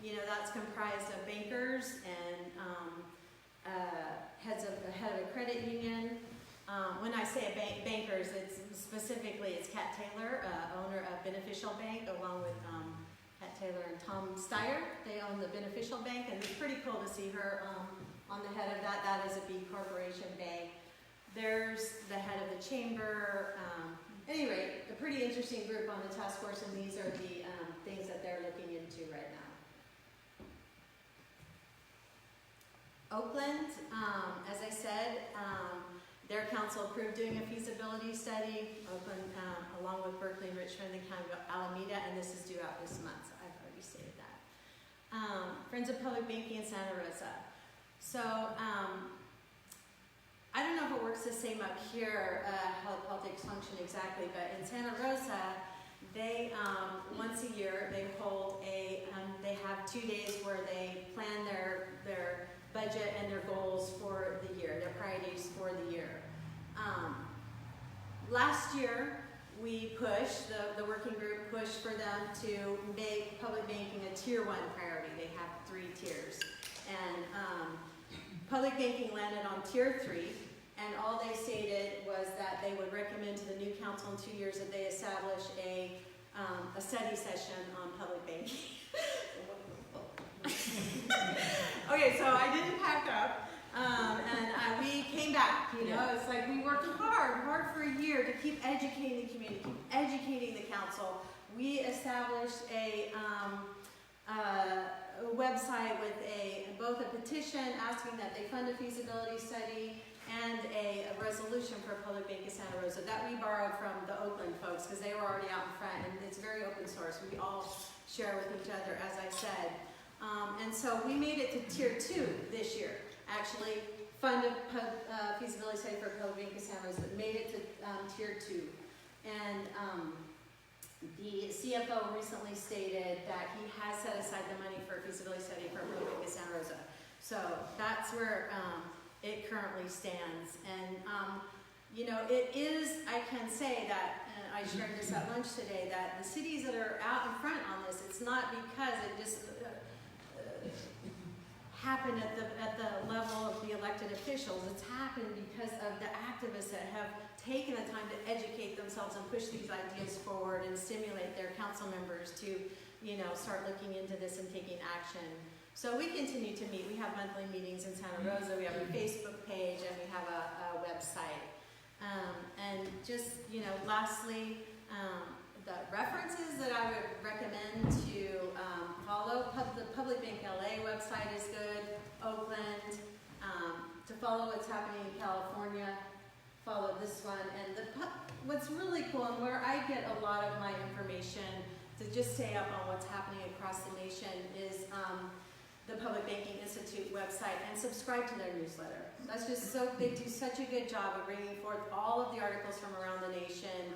you know, that's comprised of bankers and head of a credit union. When I say bankers, it's specifically Kat Taylor, owner of Beneficial Bank, along with Kat Taylor and Tom Sgouros. They own the Beneficial Bank, and it's pretty cool to see her on the head of that. That is a B Corporation bank. There's the head of the chamber. Anyway, a pretty interesting group on the task force, and these are the things that they're looking into right now. Oakland, as I said, their council approved doing a feasibility study. Oakland, along with Berkeley and Richmond, and County of Alameda, and this is due out this month. I've already stated that. Friends of Public Banking in Santa Rosa. So, I don't know if it works the same up here, how the politics function exactly, but in Santa Rosa, they, once a year, they hold they have 2 days where they plan their budget and their goals for the year, their priorities for the year. Last year, we pushed, the working group pushed for them to make public banking a tier 1 priority. They have 3 tiers. And public banking landed on tier 3, and all they stated was that they would recommend to the new council in 2 years that they establish a study session on public banking. Okay, so I didn't pack up, and we came back, you know, it's like we worked hard for a year to keep educating the community, keep educating the council. We established a website with both a petition asking that they fund a feasibility study and a resolution for a public bank in Santa Rosa that we borrowed from the Oakland folks because they were already out in front, and it's very open source. We all share with each other, as I said. And so we made it to tier 2 this year. Actually, funded feasibility study for public bank in Santa Rosa, made it to tier 2. And the CFO recently stated that he has set aside the money for a feasibility study for public bank in Santa Rosa. So that's where it currently stands. And you know, it is, I can say that, I shared this at lunch today, that the cities that are out in front on this, it's not because it just happened at the level of the elected officials. It's happened because of the activists that have taken the time to educate themselves and push these ideas forward and stimulate their council members to, you know, start looking into this and taking action. So we continue to meet. We have monthly meetings in Santa Rosa. We have a Facebook page and we have a website. And just, you know, lastly, the references that I would recommend to follow, the Public Bank LA website is good, Oakland, to follow what's happening in California, follow this one, and what's really cool and where I get a lot of my information to just stay up on what's happening across the nation is the Public Banking Institute website, and subscribe to their newsletter. That's just so, they do such a good job of bringing forth all of the articles from around the nation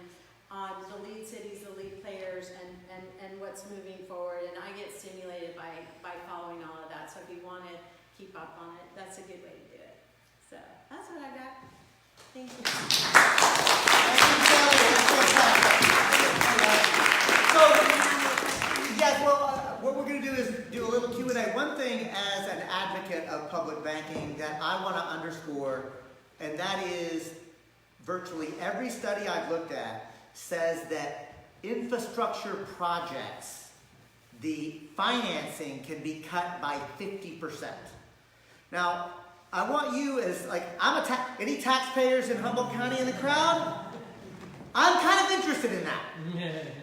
on the lead cities, the lead players, and what's moving forward. And I get stimulated by following all of that. So if you want to keep up on it, that's a good way to do it. So that's what I got. Thank you.
Yes, well, what we're going to do is do a little Q&A. One thing as an advocate of public banking that I want to underscore, and that is virtually every study I've looked at says that infrastructure projects, the financing can be cut by 50%. Now, I want you as, like, any taxpayers in Humboldt County in the crowd? I'm kind of interested in that.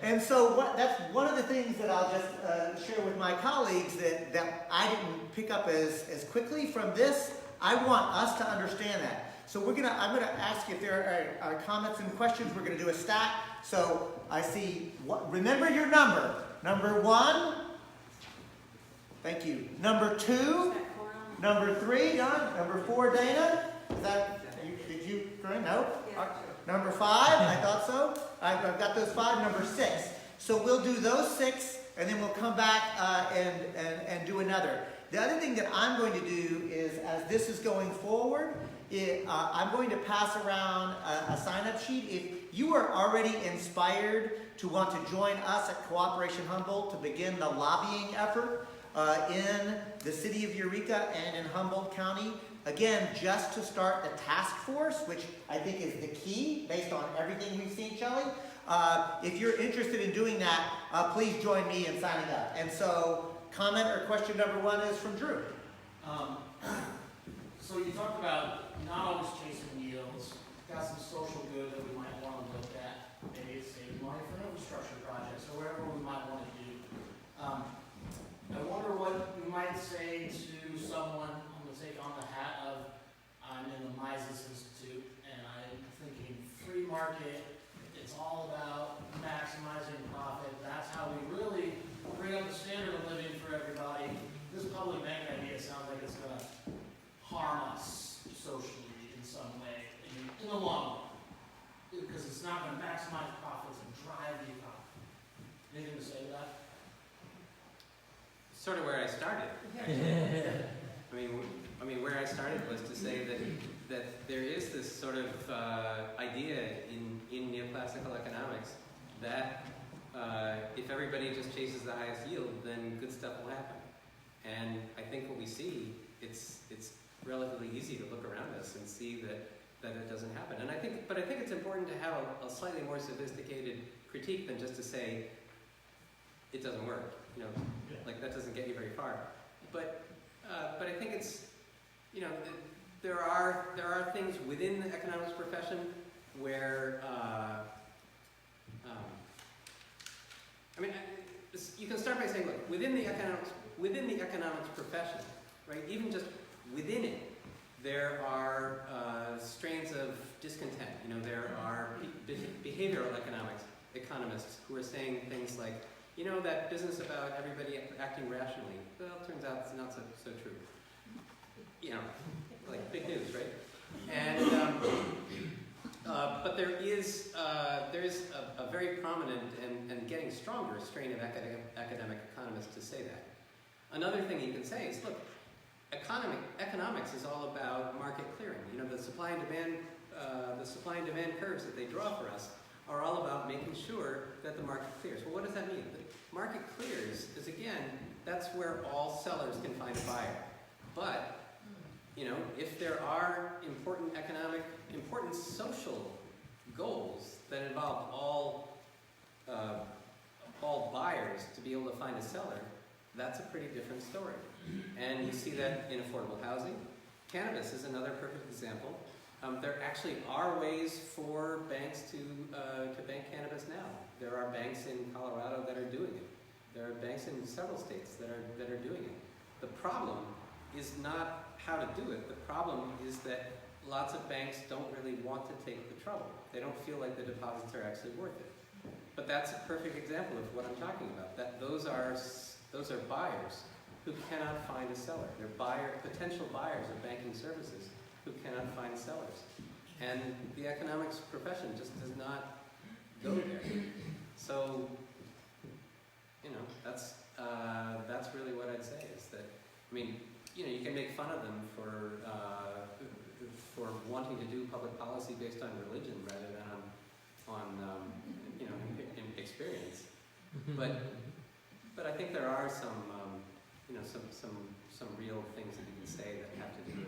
And so that's one of the things that I'll just share with my colleagues that I didn't pick up as quickly from this. I want us to understand that. So I'm gonna ask if there are comments and questions. We're gonna do a stack. So I see, remember your number. Number 1. Thank you. Number 2. Number 3, John. Number 4, Dana. Is that, did you, no?
Yeah.
Number 5, I thought so. I've got those 5. Number 6. So we'll do those 6, and then we'll come back and do another. The other thing that I'm going to do is, as this is going forward, I'm going to pass around a sign-up sheet. If you are already inspired to want to join us at Cooperation Humboldt to begin the lobbying effort in the city of Eureka and in Humboldt County, again, just to start the task force, which I think is the key based on everything we've seen, Shelley. If you're interested in doing that, please join me in signing up. And so, comment or question number 1 is from Drew.
So you talked about not always chasing yields. Got some social good that we might want to look at. Maybe it's saving money for infrastructure projects or whatever we might want to do. I wonder what you might say to someone, I'm going to take on the hat of, I'm in the Mises Institute, and I'm thinking free market, it's all about maximizing profit. That's how we really bring up the standard of living for everybody. This public bank idea sounds like it's going to harm us socially in some way in the long run, because it's not going to maximize profits and drive the economy. Anything to say to that?
Sort of where I started. I mean, where I started was to say that there is this sort of idea in neoclassical economics that if everybody just chases the highest yield, then good stuff will happen. And I think what we see, it's relatively easy to look around us and see that it doesn't happen. And I think it's important to have a slightly more sophisticated critique than just to say it doesn't work. You know, like that doesn't get you very far. But I think it's, you know, there are things within the economics profession where I mean, you can start by saying, look, within the economics profession, right? Even just within it, there are strains of discontent. You know, there are behavioral economists who are saying things like, you know, that business about everybody acting rationally, well, it turns out it's not so true. You know, like big news, right? And but there is a very prominent and getting stronger strain of academic economists to say that. Another thing you can say is, look, economics is all about market clearing. You know, the supply and demand curves that they draw for us are all about making sure that the market clears. Well, what does that mean? The market clears is, again, that's where all sellers can find a buyer. But, you know, if there are important social goals that involve all buyers to be able to find a seller, that's a pretty different story. And you see that in affordable housing. Cannabis is another perfect example. There actually are ways for banks to bank cannabis now. There are banks in Colorado that are doing it. There are banks in several states that are doing it. The problem is not how to do it. The problem is that lots of banks don't really want to take the trouble. They don't feel like the deposits are actually worth it. But that's a perfect example of what I'm talking about. That those are buyers who cannot find a seller. They're potential buyers of banking services who cannot find sellers. And the economics profession just does not go there. So, you know, that's really what I'd say is that, I mean, you know, you can make fun of them for wanting to do public policy based on religion rather than on you know, experience. But I think there are some you know, some real things that you can say that have to do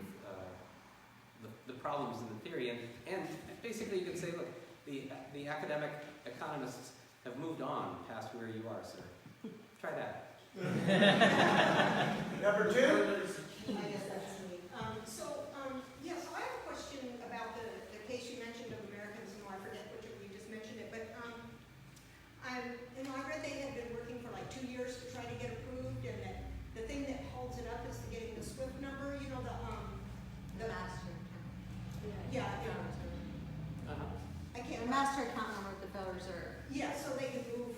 with the problems in the theory, and basically you could say, look, the academic economists have moved on past where you are, sir. Try that.
Number two.
I guess that's me. Yeah, so I have a question about the case you mentioned of Americans, I forget which of you just mentioned it, but I read they had been working for like 2 years to try to get approved, and that the thing that holds it up is getting the SWIFT number, you know,
The master account.
Yeah,
Uh-huh.
I can't.
The master account number of the Federal Reserve.
Yeah, so they can move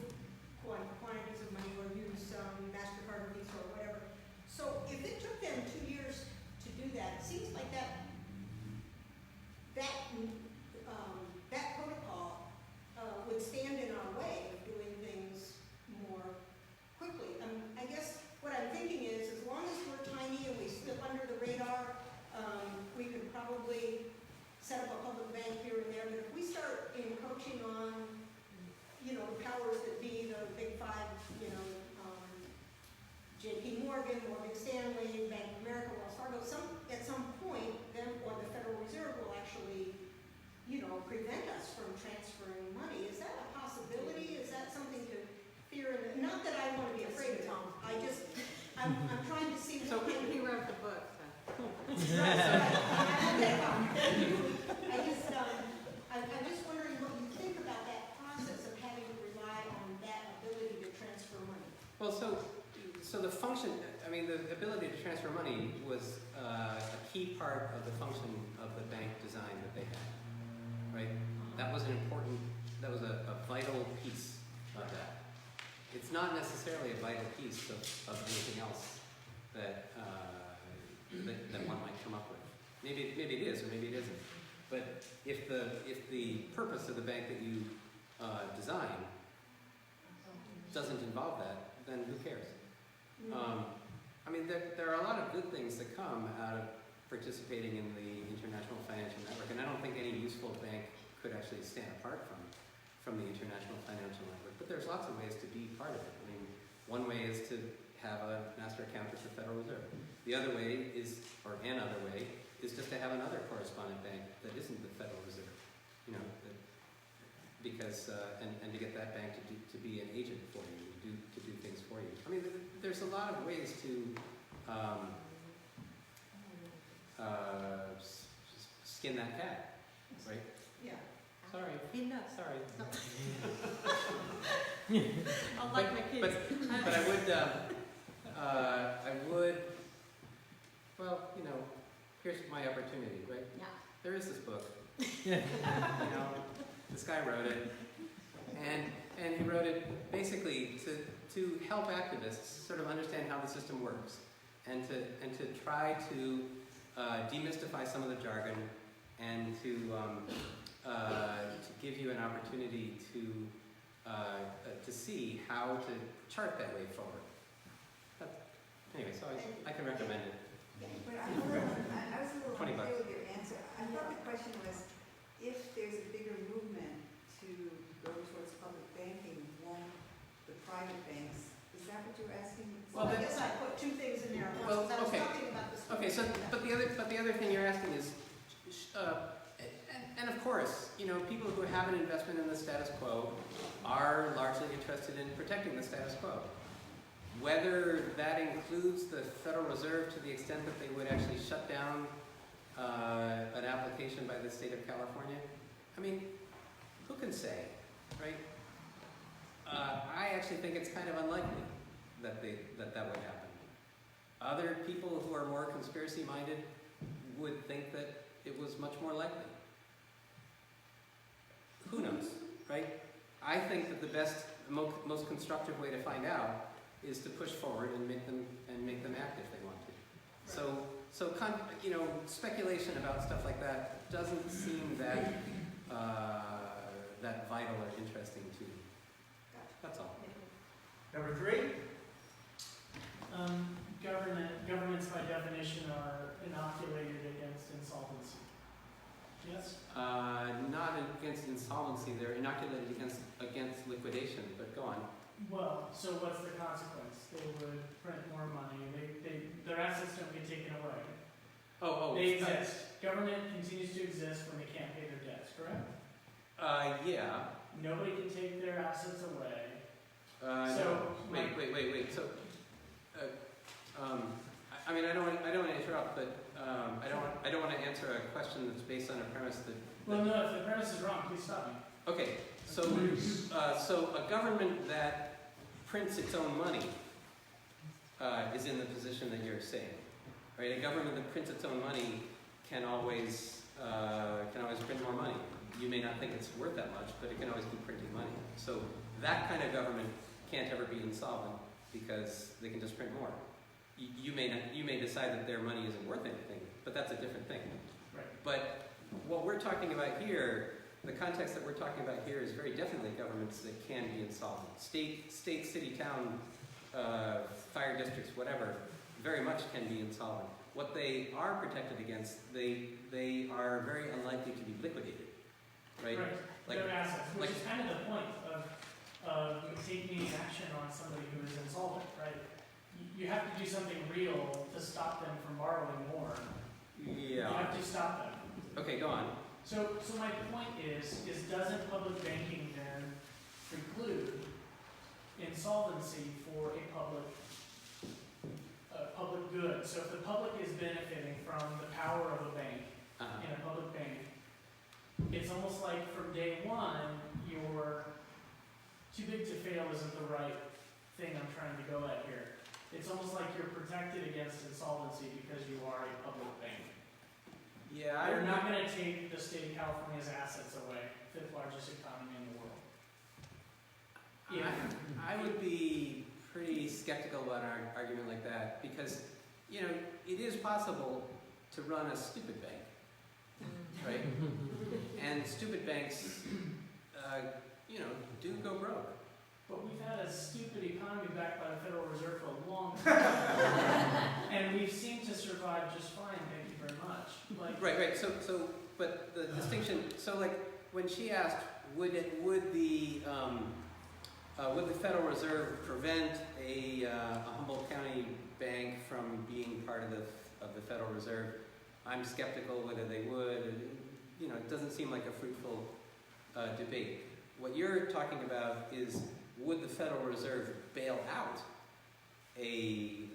quantities of money or use MasterCard or Visa or whatever. So if it took them 2 years to do that, it seems like that protocol would stand in our way of doing things more quickly. I guess what I'm thinking is, as long as we're tiny and we slip under the radar, we could probably set up a public bank here and there. But if we start encroaching on, you know, the powers that be, the big five, you know, JP Morgan, Morgan Stanley, Bank of America, Wells Fargo, at some point, them or the Federal Reserve will actually, you know, prevent us from transferring money. Is that a possibility? Is that something to fear? Not that I want to be afraid of, Tom. I'm trying to see what kind of.
He wrote the book.
I'm just wondering what you think about that process of having to rely on that ability to transfer money.
Well, so the function, I mean, the ability to transfer money was a key part of the function of the bank design that they had, right? That was a vital piece of that. It's not necessarily a vital piece of anything else that one might come up with. Maybe it is, or maybe it isn't. But if the purpose of the bank that you design doesn't involve that, then who cares? I mean, there are a lot of good things that come out of participating in the International Financial Network, and I don't think any useful bank could actually stand apart from the International Financial Network. But there's lots of ways to be part of it. I mean, one way is to have a master account with the Federal Reserve. The other way is, or another way, is just to have another correspondent bank that isn't the Federal Reserve. You know, because and to get that bank to be an agent for you, to do things for you. I mean, there's a lot of ways to skin that cat, right?
Yeah.
Sorry.
Enough.
Sorry.
Unlike my kids.
But I would, well, you know, here's my opportunity, right?
Yeah.
There is this book. You know, this guy wrote it, and he wrote it basically to help activists sort of understand how the system works, and to try to demystify some of the jargon, and to give you an opportunity to see how to chart that way forward. Anyway, so I can recommend it.
But I was a little
$20.
unclear with your answer. I thought the question was, if there's a bigger movement to go towards public banking, won't the private banks, is that what you're asking?
Well, I guess I put two things in there at once,
Well,
'cause I was
okay.
talking about the.
Okay, so but the other thing you're asking is, and of course, you know, people who have an investment in the status quo are largely interested in protecting the status quo. Whether that includes the Federal Reserve to the extent that they would actually shut down an application by the state of California, I mean, who can say, right? I actually think it's kind of unlikely that that would happen. Other people who are more conspiracy-minded would think that it was much more likely. Who knows, right? I think that the best, most constructive way to find out is to push forward and make them act if they want to. So you know, speculation about stuff like that doesn't seem that that vital or interesting to me. That's all.
Number 3?
Governments by definition are inoculated against insolvency. Yes?
Not against insolvency, they're inoculated against liquidation, but go on.
Well, so what's the consequence? They would print more money. Their assets don't get taken away. They exist. Government continues to exist when they can't pay their debts, correct?
Yeah.
Nobody can take their assets away.
No. Wait. So, I mean, I don't want to interrupt, but I don't want to answer a question that's based on a premise that.
Well, no. If the premise is wrong, please stop me.
Okay. So a government that prints its own money is in the position that you're saying, right? A government that prints its own money can always print more money. You may not think it's worth that much, but it can always keep printing money. So that kind of government can't ever be insolvent because they can just print more. You may decide that their money isn't worth anything, but that's a different thing.
Right.
But what we're talking about here, the context that we're talking about here is very definitely governments that can be insolvent. State, city, town, fire districts, whatever, very much can be insolvent. What they are protected against, they are very unlikely to be liquidated, right? Like,
their assets, which is kind of the point of taking action on somebody who is insolvent, right? You have to do something real to stop them from borrowing more.
yeah.
You have to stop them.
Okay, go on.
So my point is doesn't public banking then preclude insolvency for a public good? So if the public is benefiting from the power of a bank in a public bank, it's almost like from day one you're too big to fail isn't the right thing I'm trying to go at here. It's almost like you're protected against insolvency because you are a public bank.
Yeah,
They're not going to take the state of California's assets away, fifth largest economy in the world.
I would be pretty skeptical about an argument like that because, you know, it is possible to run a stupid bank, right? And stupid banks, you know, do go broke.
But we've had a stupid economy backed by the Federal Reserve for a long time, and we've seemed to survive just fine. Thank you very much. Like,
Right. So, but the distinction. So, like when she asked, would the Federal Reserve prevent a Humboldt County bank from being part of the Federal Reserve? I'm skeptical whether they would. You know, it doesn't seem like a fruitful debate. What you're talking about is, would the Federal Reserve bail out a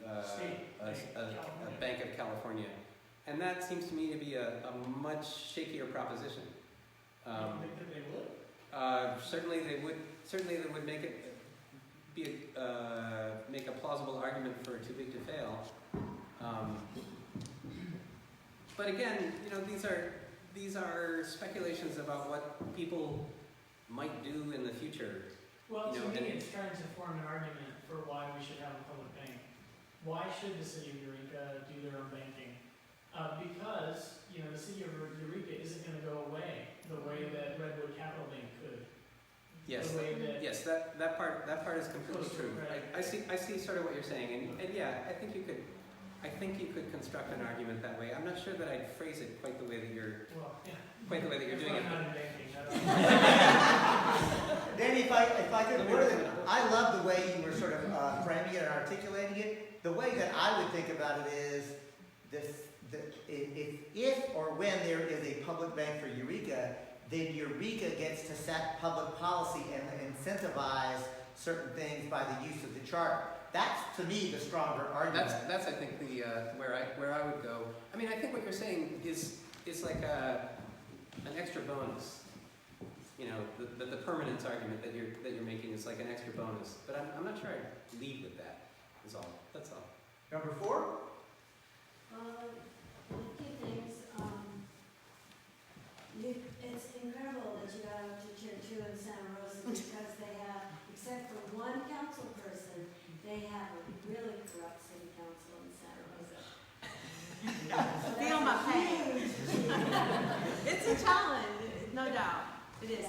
Bank of California? And that seems to me to be a much shakier proposition.
you don't think that they would?
Certainly they would make it make a plausible argument for too big to fail. But again, you know, these are speculations about what people might do in the future.
Well,
You
to
know,
me,
and-
it's trying to form an argument for why we should have a public bank. Why should the city of Eureka do their own banking? Because, you know, the city of Eureka isn't gonna go away the way that Redwood Capital Bank could.
Yes,
The way that,
yes, that part is completely
Close to
true.
it, right.
I see sort of what you're saying, and yeah, I think you could construct an argument that way. I'm not sure that I'd phrase it quite the way that you're
well, yeah.
doing it.
That's why I'm not in banking. I don't-
Danny, if I could word it, I love the way you were sort of framing it and articulating it. The way that I would think about it is if or when there is a public bank for Eureka, then Eureka gets to set public policy and incentivize certain things by the use of the charter. That's, to me, the stronger argument.
That's I think the where I would go. I mean, I think what you're saying is like an extra bonus. You know, the permanence argument that you're making is like an extra bonus. But I'm not sure I'd lead with that. Is all. That's all.
Number 4?
A few things. It's incredible that you got up to Churchill and Santa Rosa because they have, except for one council person, they have a really corrupt city council in Santa Rosa. So
Feel my
that's
pain.
huge.
It's a challenge, no doubt. It is.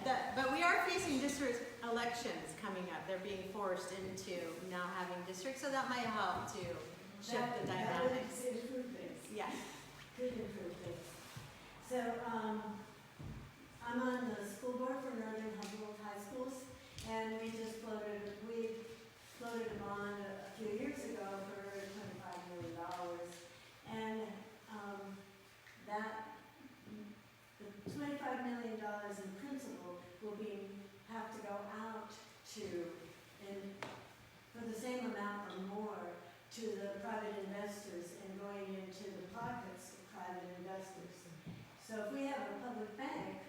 Yeah.
But we are facing district elections coming up. They're being forced into now having districts, so that might help to shift the
That would
dynamics.
improve things.
Yes.
Could improve things. So, I'm on the school board for Northern Humboldt High Schools, and we floated a bond a few years ago for $25 million. And, the $25 million in principal will have to go out for the same amount or more to the private investors and going into the pockets of private investors. So if we have a public bank,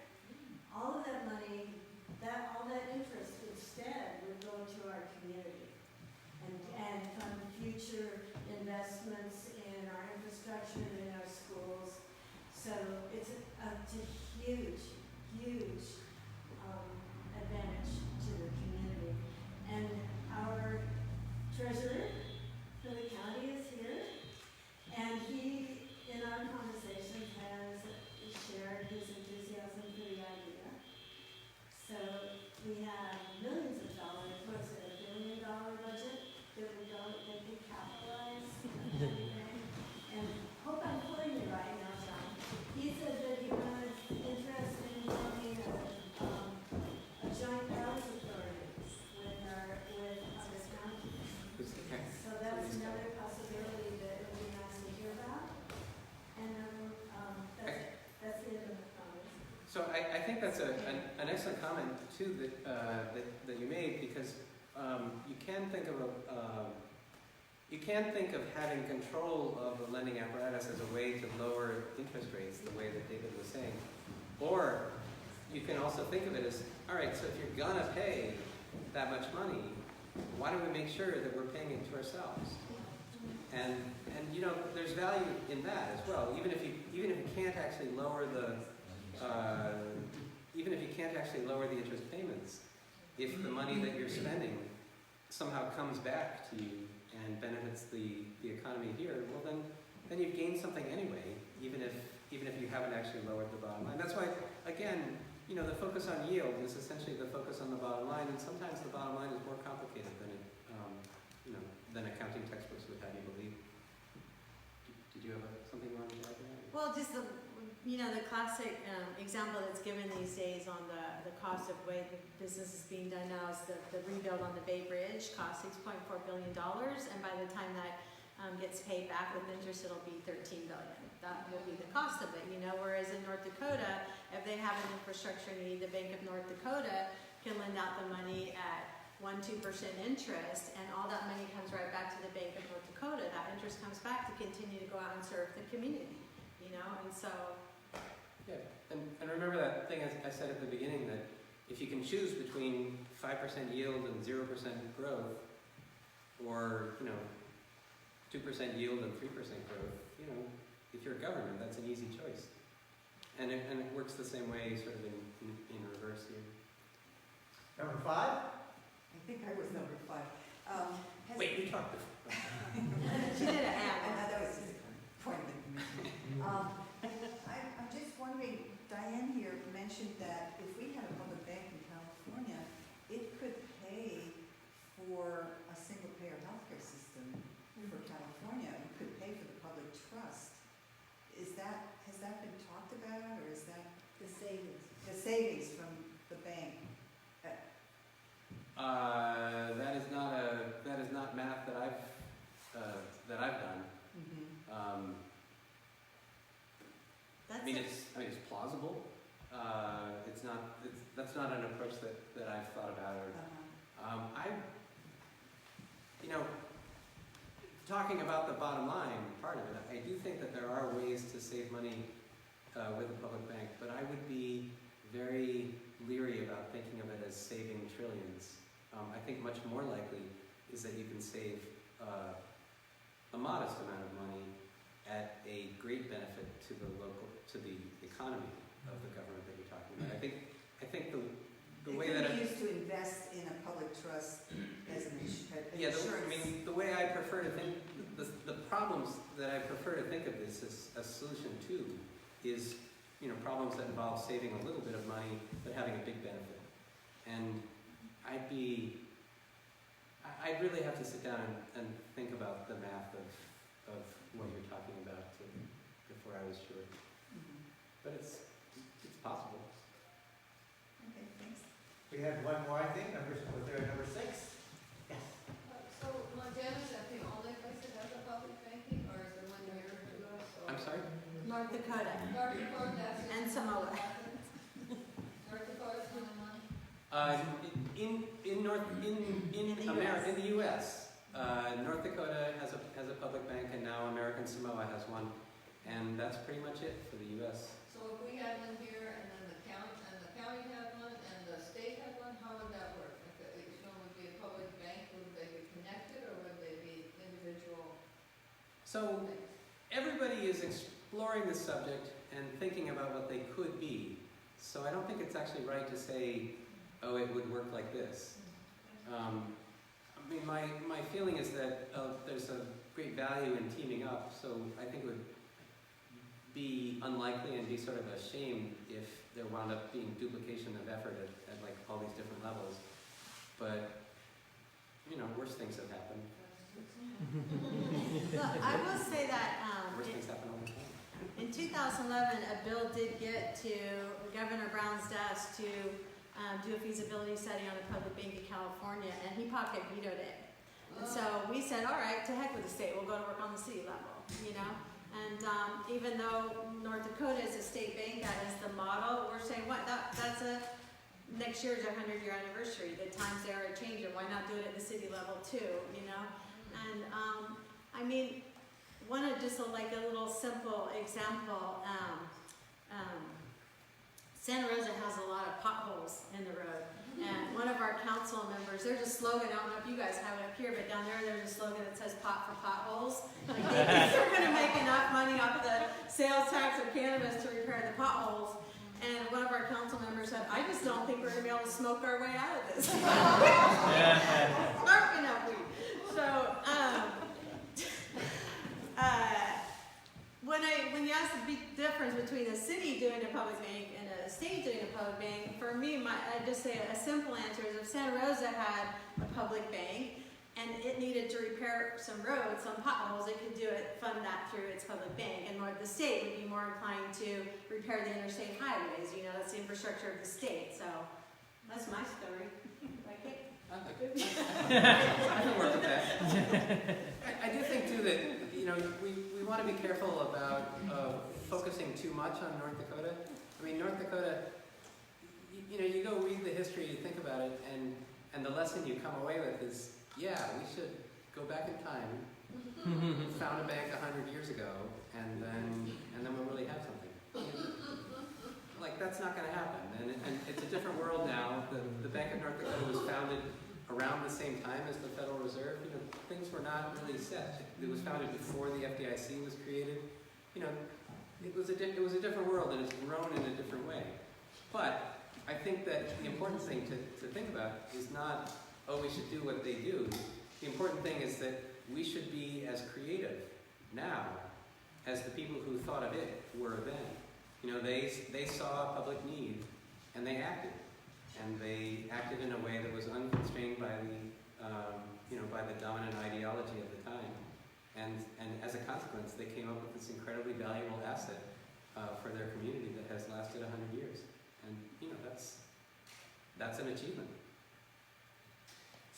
all of that money, all that interest instead would go to our community and fund future investments in our infrastructure and in our schools. So it's a huge advantage to the community. And our treasurer for the county is here, and he, in our conversations, has shared his enthusiasm for the idea. So we have millions of dollars, what's it, $1 billion budget that we capitalize and hope I'm quoting you right now, John. He said that he was interested in forming a joint powers authority with Haas County. So that's another possibility that it would be nice to hear about. And that's the end of the comments.
So I think that's an excellent comment too that you made, because you can think of having control of the lending apparatus as a way to lower interest rates, the way that David was saying. Or you can also think of it as, all right, so if you're gonna pay that much money, why don't we make sure that we're paying it to ourselves? And you know, there's value in that as well. Even if you can't actually lower the interest payments, if the money that you're spending somehow comes back to you and benefits the economy here, well then you've gained something anyway, even if you haven't actually lowered the bottom line. That's why, again, you know, the focus on yield is essentially the focus on the bottom line, and sometimes the bottom line is more complicated than accounting textbooks would have you believe. Did you have something you wanted to add to that?
Well, just the classic example that's given these days on the cost of way the business is being done now is the rebuild on the Bay Bridge cost $6.4 billion, and by the time that gets paid back with interest, it'll be $13 billion. That will be the cost of it, you know. Whereas in North Dakota, if they have an infrastructure need, the Bank of North Dakota can lend out the money at 1-2% interest, and all that money comes right back to the Bank of North Dakota. That interest comes back to continue to go out and serve the community, you know. And so,
yeah, and remember that thing I said at the beginning, that if you can choose between 5% yield and 0% growth, or 2% yield and 3% growth, if you're a government, that's an easy choice. And it works the same way, sort of in reverse here.
Number 5?
I think I was number 5.
Wait, you talked before.
She did an
I
ad.
know that was just a point of information. I'm just wondering, Diane here mentioned that if we had a public bank in California, it could pay for a single-payer healthcare system for California. It could pay for the public trust. Has that been talked about, or is that
The savings.
the savings from the bank?
That is not math that I've done.
That's
I mean, it's plausible. That's not an approach that I've thought about. Talking about the bottom line part of it, I do think that there are ways to save money with a public bank, but I would be very leery about thinking of it as saving trillions. I think much more likely is that you can save a modest amount of money at a great benefit to the economy of the government that you're talking about. I think the way that
it could be used to invest in a public trust as an insurance.
The way I prefer to think, the problems that I prefer to think of this as a solution to is, problems that involve saving a little bit of money but having a big benefit. And I'd really have to sit down and think about the math of what you're talking about before I was sure. But it's possible.
Okay, thanks.
We have one more, I think. Was there a number 6? Yes.
So Montana's that the only place that has a public banking, or is there one near to us?
I'm sorry?
North Dakota
North Dakota, that's it.
and Samoa.
North Dakota's the only one?
In the U.S., North Dakota has a public bank, and now American Samoa has one, and that's pretty much it for the U.S.
So if we had one here, and then the county had one, and the state had one, how would that work? If each one would be a public bank, would they be connected, or would they be individual
So
things?
everybody is exploring the subject and thinking about what they could be. So I don't think it's actually right to say, oh, it would work like this. My feeling is that there's a great value in teaming up, so I think it would be unlikely and be sort of a shame if there wound up being duplication of effort at like all these different levels. But, worse things have happened.
Look, I will say that
Worse things happen all the time.
in 2011, a bill did get to Governor Brown's desk to do a feasibility study on the public bank in California, and he pocket vetoed it. And so we said, all right, to heck with the state, we'll go to work on the city level, And even though North Dakota is a state bank, that is the model, we're saying, next year is our 100-year anniversary. The times they are changing. Why not do it at the city level too, And like a little simple example, Santa Rosa has a lot of potholes in the road. And one of our council members, there's a slogan, I don't know if you guys have it up here, but down there's a slogan that says pot for potholes. Like they think they're gonna make enough money off the sales tax of cannabis to repair the potholes. And one of our council members said, I just don't think we're gonna be able to smoke our way out of this. Smoking up weed. So, when you ask the big difference between a city doing a public bank and a state doing a public bank, for me, I'd just say a simple answer is if Santa Rosa had a public bank and it needed to repair some roads, some potholes, it could fund that through its public bank. And the state would be more inclined to repair the interstate highways. That's the infrastructure of the state. So that's my story. Like it?
I can work with that. I do think too that we want to be careful about focusing too much on North Dakota. North Dakota, you go read the history, you think about it, and the lesson you come away with is, yeah, we should go back in time, found a bank 100 years ago, and then we'll really have something. Like that's not going to happen, and it's a different world now. The Bank of North Dakota was founded around the same time as the Federal Reserve. Things were not really set. It was founded before the FDIC was created. you know, it was a different world and it's grown in a different way. But I think that the important thing to think about is not, oh, we should do what they do. The important thing is that we should be as creative now as the people who thought of it were then. You know, they saw a public need and they acted. And they acted in a way that was unconstrained by the dominant ideology of the time. And as a consequence, they came up with this incredibly valuable asset for their community that has lasted 100 years. And, you know, that's an achievement.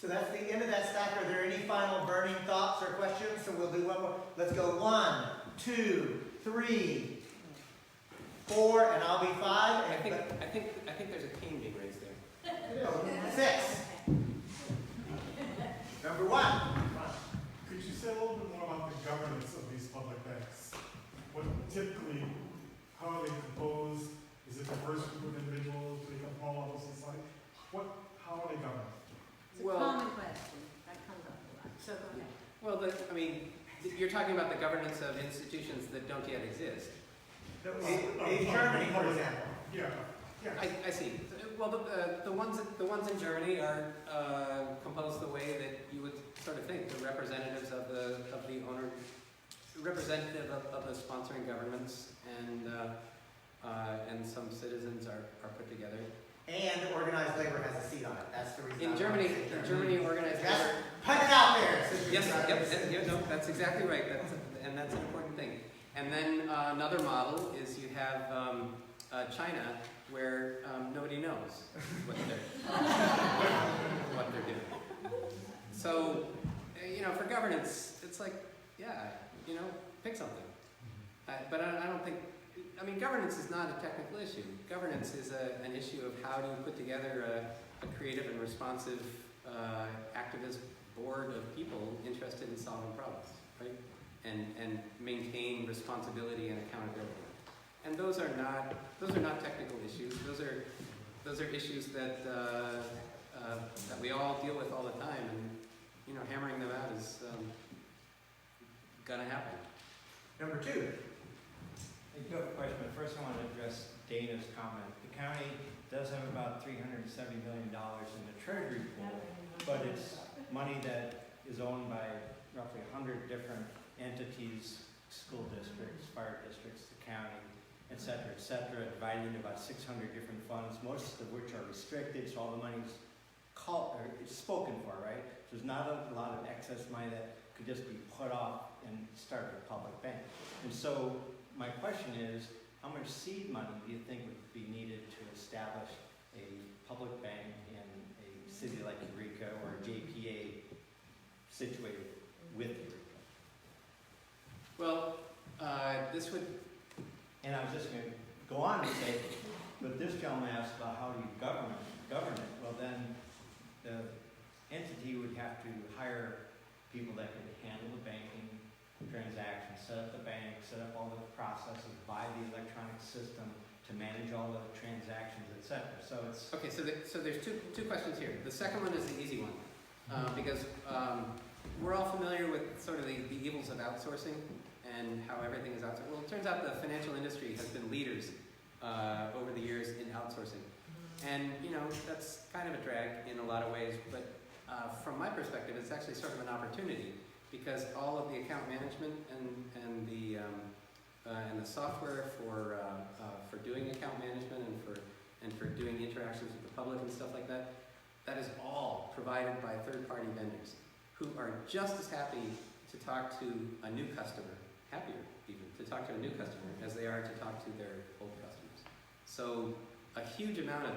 So that's the end of that stack. Are there any final burning thoughts or questions? So we'll do one more. Let's go 1, 2, 3, 4, and I'll be 5.
I think there's a cane being raised there.
6. Number 1.
Could you say a little bit more about the governance of these public banks? What typically, how are they composed? Is it diverse group of individuals? Do they come from all levels of society? How are they governed?
It's a common question. That comes up a lot. So go ahead.
Well, you're talking about the governance of institutions that don't yet exist.
In Germany, for example.
Yeah.
I see. Well, the ones in Germany are composed the way that you would sort of think. The representatives of the owner, representative of the sponsoring governments, and some citizens are put together.
And organized labor has a seat on it. That's the reason.
In Germany, organized
Yes.
labor.
Put it out there.
Yes, no, that's exactly right. That's an important thing. And then another model is you have China, where nobody knows what they're doing. So, you know, for governance, it's like, yeah, you know, pick something. But I don't think. I mean, governance is not a technical issue. Governance is an issue of how to put together a creative and responsive activist board of people interested in solving problems, right? And maintain responsibility and accountability. And those are not technical issues. Those are issues that we all deal with all the time, and you know, hammering them out is gonna happen.
Number 2.
I do have a question, but first I want to address Dana's comment. The county does have about $370 million in the treasury pool, but it's money that is owned by roughly 100 different entities, school districts, fire districts, the county, et cetera, divided into about 600 different funds, most of which are restricted, so all the money's it's spoken for, right? So there's not a lot of excess money that could just be put off and start a public bank. And so my question is, how much seed money do you think would be needed to establish a public bank in a city like Eureka or JPA situated with Eureka?
Well, this would.
And I was just going to go on and say, but this gentleman asked about how do you govern it. Well, then the entity would have to hire people that could handle the banking transactions, set up the bank, set up all the processes, buy the electronic system to manage all the transactions, etc. So it's
Okay, so there's two questions here. The second one is the easy one, because we're all familiar with sort of the evils of outsourcing and how everything is outsourced. Well, it turns out the financial industry has been leaders over the years in outsourcing. And, you know, that's kind of a drag in a lot of ways, but from my perspective, it's actually sort of an opportunity, because all of the account management and the software for doing account management and for doing interactions with the public and stuff like that, that is all provided by third-party vendors who are just as happy to talk to a new customer, happier even, to talk to a new customer as they are to talk to their old customers. So a huge amount of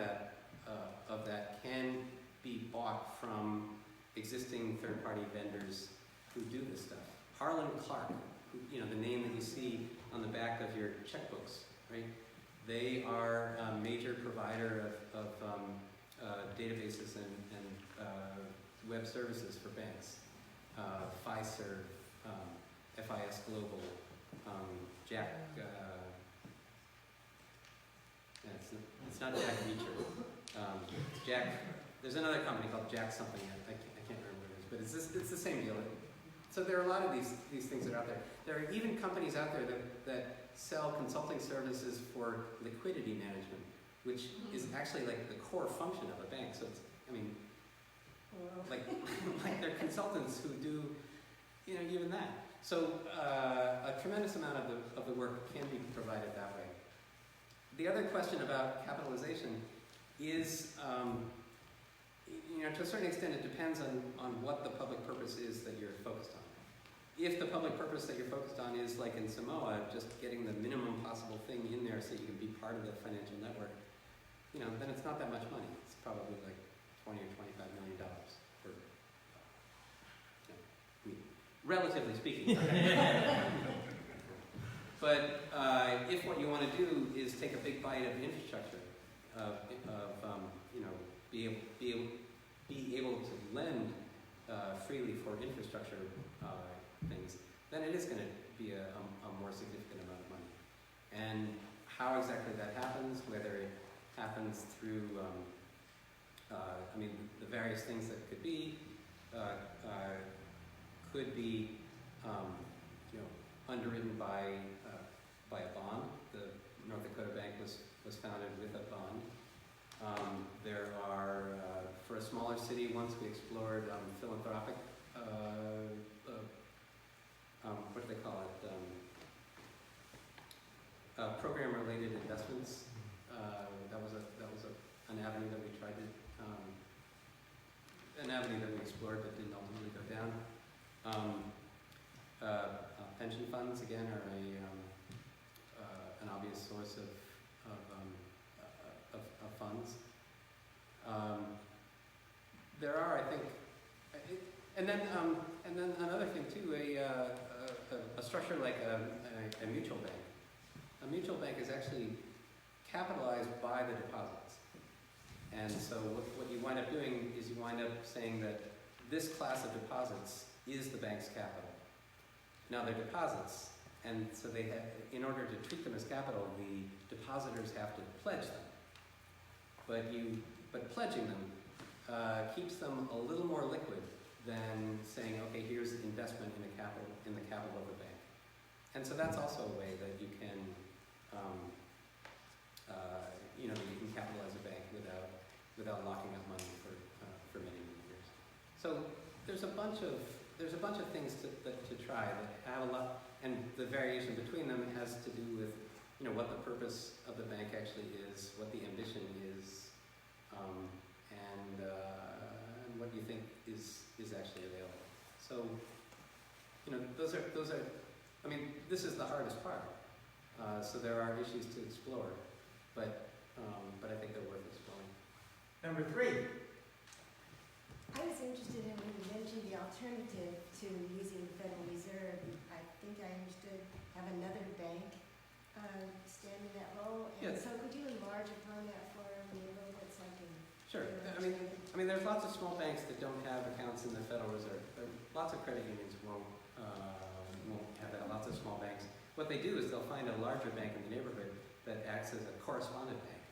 that can be bought from existing third-party vendors who do this stuff. Harlan Clark, who, you know, the name that you see on the back of your checkbooks, right? They are a major provider of databases and web services for banks. Fiserv, FIS Global, Jack, it's not Jack Reacher. Jack, there's another company called Jack something, I can't remember what it is, but it's the same deal. So there are a lot of these things that are out there. There are even companies out there that sell consulting services for liquidity management, which is actually like the core function of a bank. So it's, I mean, like they're consultants who do, even that. So a tremendous amount of the work can be provided that way. The other question about capitalization is, to a certain extent, it depends on what the public purpose is that you're focused on. If the public purpose that you're focused on is, like in Samoa, just getting the minimum possible thing in there so you can be part of the financial network, then it's not that much money. It's probably like $20 or $25 million for, relatively speaking. But if what you want to do is take a big bite of infrastructure, be able to lend freely for infrastructure things, then it is going to be a more significant amount of money. And how exactly that happens, whether it happens through, the various things that could be underwritten by a bond. The North Dakota Bank was founded with a bond. There are, for a smaller city, once we explored philanthropic, what do they call it? Program-related investments. That was an avenue that we tried to, an avenue that we explored but didn't ultimately go down. Pension funds again are an obvious source of funds. There are, I think, and then another thing too, a structure like a mutual bank. A mutual bank is actually capitalized by the deposits. And so what you wind up doing is you wind up saying that this class of deposits is the bank's capital. Now they're deposits, and so they have, in order to treat them as capital, the depositors have to pledge them. But pledging them keeps them a little more liquid than saying, okay, here's the investment in the capital of the bank. And so that's also a way that you can, you can capitalize a bank without locking up money for many years. So there's a bunch of things to try that have a lot, and the variation between them has to do with what the purpose of the bank actually is, what the ambition is, and what you think is actually available. So those are. I mean, this is the hardest part. So there are issues to explore, but I think they're worth exploring.
Number 3.
I was interested in when you mentioned the alternative to using the Federal Reserve. I think I understood have another bank stand in that role. And
Yes.
so could you enlarge upon that for me a little bit so I can...
Sure. I mean, there's lots of small banks that don't have accounts in the Federal Reserve. Lots of credit unions won't have that. Lots of small banks. What they do is they'll find a larger bank in the neighborhood that acts as a correspondent bank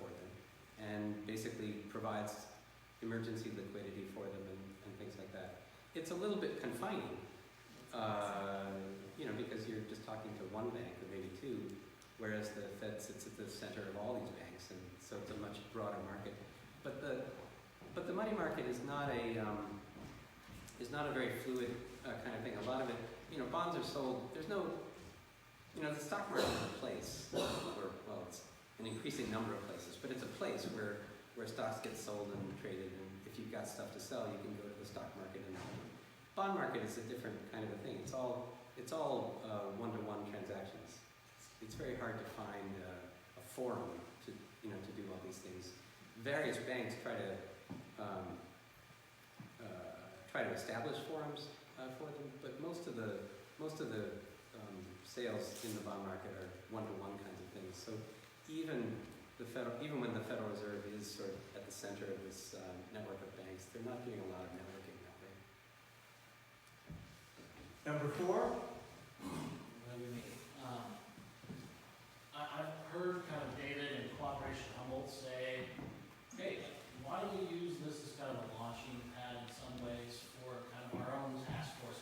for them, and basically provides emergency liquidity for them and things like that. It's a little bit confining, because you're just talking to one bank or maybe two, whereas the Fed sits at the center of all these banks, and so it's a much broader market. But the money market is not a very fluid kind of thing. A lot of it, bonds are sold. There's no, the stock market is a place, it's an increasing number of places, but it's a place where stocks get sold and traded, and if you've got stuff to sell, you can go to the stock market. And bond market is a different kind of a thing. It's all one-to-one transactions. It's very hard to find a forum to do all these things. Various banks try to establish forums for them, but most of the sales in the bond market are one-to-one kinds of things. So even when the Federal Reserve is sort of at the center of this network of banks, they're not doing a lot of networking that way.
Number 4.
I've heard kind of David and Cooperation Humboldt say, hey, why don't we use this as kind of a launching pad in some ways for kind of our own task force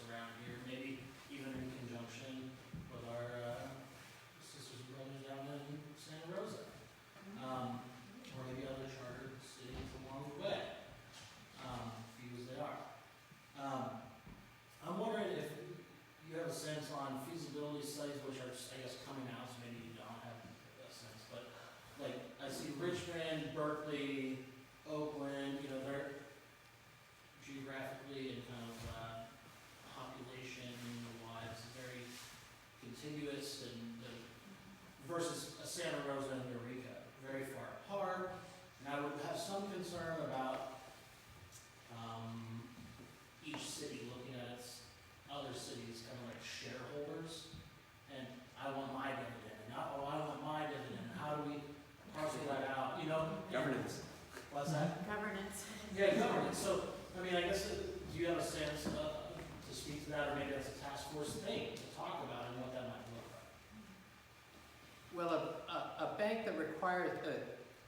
chance to speak to that, or maybe as a task force thing to talk about and what that might look like.
Well, a bank that requires,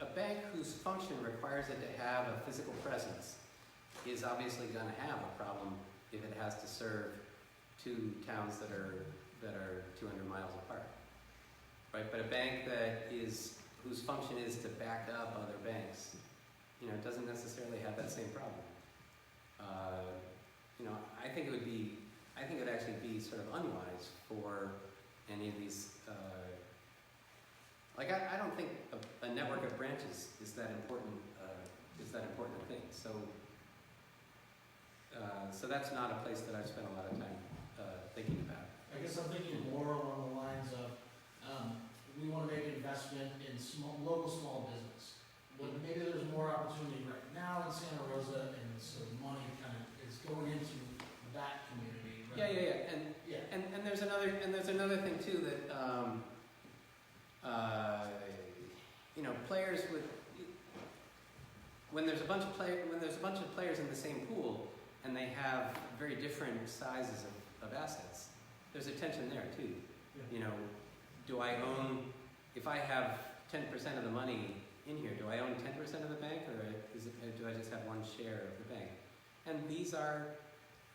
a bank whose function requires it to have a physical presence is obviously going to have a problem if it has to serve two towns that are 200 miles apart, right? But a bank whose function is to back up other banks, doesn't necessarily have that same problem. I think it would actually be sort of unwise for any of these. I don't think a network of branches is that important. Is that important a thing? So that's not a place that I've spent a lot of time thinking about.
I guess I'm thinking more along the lines of, we want to make an investment in local small business. But maybe there's more opportunity right now in Santa Rosa, and so money kind of is going into that community.
Yeah. And there's another thing too that players when there's a bunch of players in the same pool and they have very different sizes of assets, there's a tension there too.
Yeah.
Do I own, if I have 10% of the money in here, do I own 10% of the bank, or do I just have one share of the bank? And these are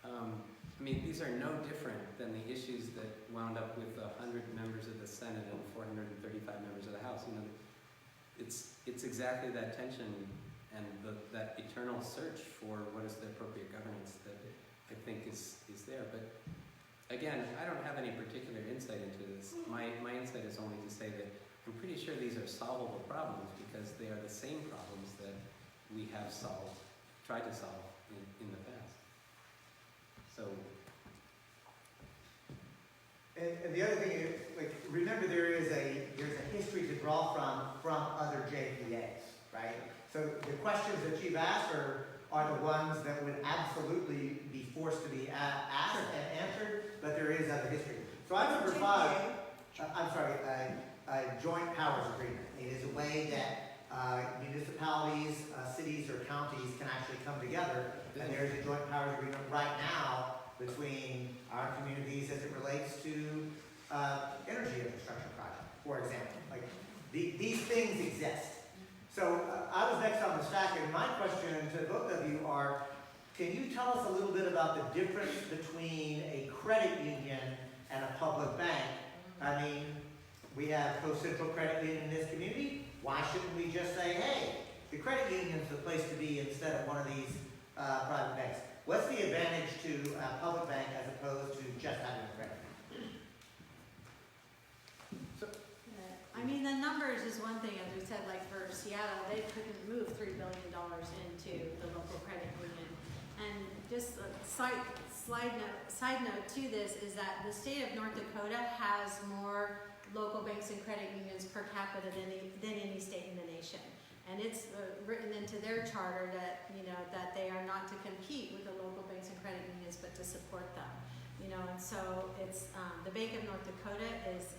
no different than the issues that wound up with 100 members of the Senate and 435 members of the House. It's exactly that tension and that eternal search for what is the appropriate governance that I think is there. But again, I don't have any particular insight into this. My insight is only to say that I'm pretty sure these are solvable problems because they are the same problems that we have tried to solve in the past. So.
And the other thing is, remember there's a history to draw from other JPAs, right? So the questions that you've asked are the ones that would absolutely be forced to be asked and answered, but there is other history. So item number 5, a joint powers agreement. It is a way that municipalities, cities, or counties can actually come together, and there is a joint powers agreement right now between our communities as it relates to energy infrastructure project, for example. These things exist. So I was next on the stack, and my question to both of you are, can you tell us a little bit about the difference between a credit union and a public bank? I mean, we have Coast Central Credit Union in this community. Why shouldn't we just say, hey, the credit union's the place to be instead of one of these private banks? What's the advantage to a public bank as opposed to just having a credit union?
The numbers is one thing, as we said, for Seattle, they couldn't move $3 billion into the local credit union. And just a side note to this is that the state of North Dakota has more local banks and credit unions per capita than any state in the nation. And it's written into their charter that, that they are not to compete with the local banks and credit unions, but to support them. And so it's, the Bank of North Dakota is,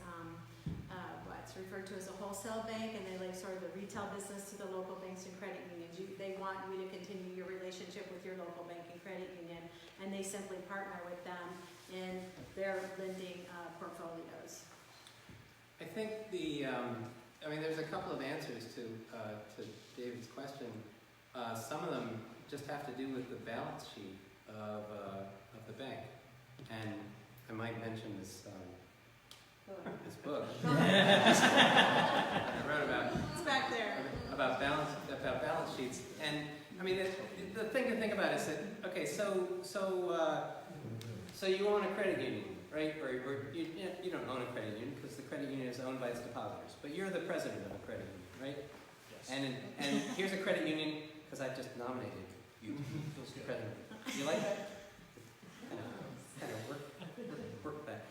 it's referred to as a wholesale bank, and they sort of the retail business to the local banks and credit unions. They want you to continue your relationship with your local bank and credit union, and they simply partner with them in their lending portfolios.
I think there's a couple of answers to David's question. Some of them just have to do with the balance sheet of the bank, and I might mention this book I wrote about.
It's back there.
About balance sheets, and the thing to think about is that so you own a credit union, right? Or you don't own a credit union because the credit union is owned by its depositors, but you're the president of a credit union, right? Yes. And here's a credit union because I just nominated you to be president. You like that? Kind of work that.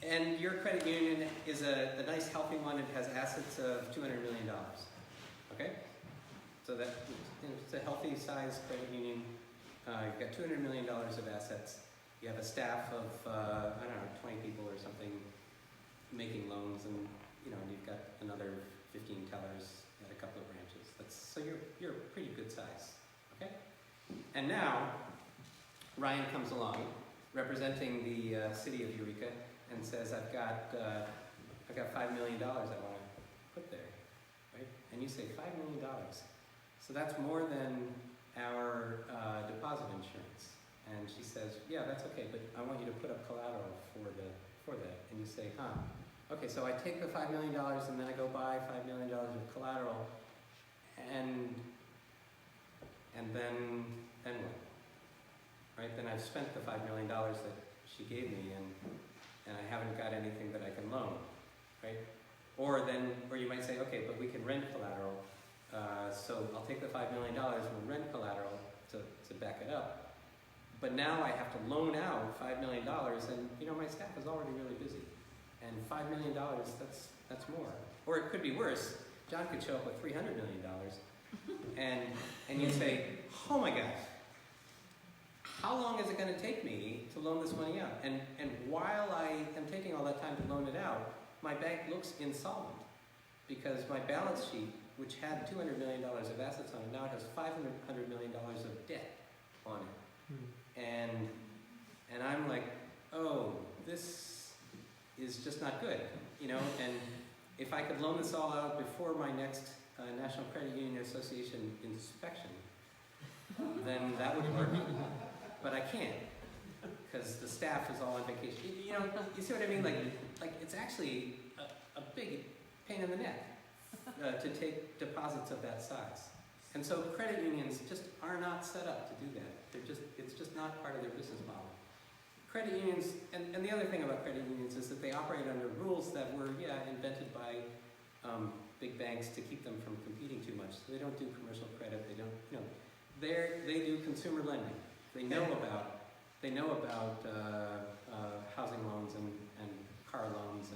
And your credit union is a nice, healthy one. It has assets of $200 million. Okay? So that it's a healthy sized credit union. You've got $200 million of assets. You have a staff of, 20 people or something making loans, and you've got another 15 tellers at a couple of branches. So you're pretty good size. Okay? And now Ryan comes along, representing the city of Eureka, and says, I've got $5 million I want to put there, right? And you say, $5 million. So that's more than our deposit insurance. And she says, yeah, that's okay, but I want you to put up collateral for that. And you say, huh? Okay, so I take the $5 million and then I go buy $5 million of collateral, and then what? Right? Then I've spent the $5 million that she gave me, and I haven't got anything that I can loan, right? Or you might say, okay, but we can rent collateral, so I'll take the $5 million and rent collateral to back it up. But now I have to loan out $5 million, and my staff is already really busy. And $5 million, that's more. Or it could be worse. John could show up with $300 million, and you say, oh my gosh, how long is it going to take me to loan this money out? And while I am taking all that time to loan it out, my bank looks insolvent because my balance sheet, which had $200 million of assets on it, now it has $500 million of debt on it. And I'm like, oh, this is just not good, and if I could loan this all out before my next National Credit Union Association inspection, then that would work. But I can't, because the staff is all on vacation. You see what I mean? Like it's actually a big pain in the neck to take deposits of that size. And so credit unions just are not set up to do that. It's just not part of their business model. Credit unions, and the other thing about credit unions is that they operate under rules that were, invented by big banks to keep them from competing too much. So they don't do commercial credit. They don't, they do consumer lending. They know about housing loans and car loans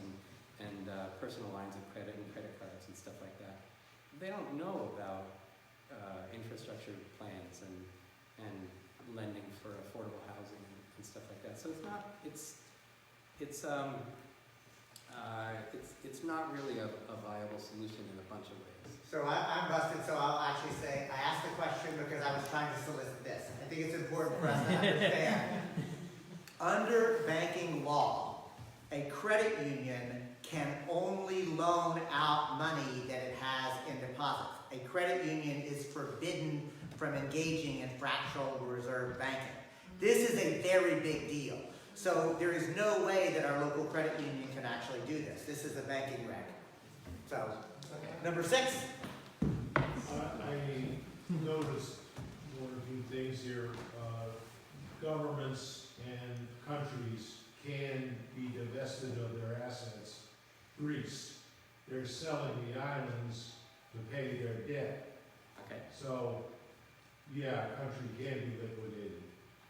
and personal lines of credit and credit cards and stuff like that. They don't know about infrastructure plans and lending for affordable housing and stuff like that. So it's not really a viable solution in a bunch of ways.
So I'm busted, so I'll actually say, I asked the question because I was trying to solicit this. I think it's important for us to understand. Under banking law, a credit union can only loan out money that it has in deposits. A credit union is forbidden from engaging in fractional reserve banking. This is a very big deal. So there is no way that our local credit union can actually do this. This is a banking reg. So, number 6.
I noticed one or two things here. Governments and countries can be divested of their assets. Greece, they're selling the islands to pay their debt.
Okay.
So, yeah, a country can be liquidated.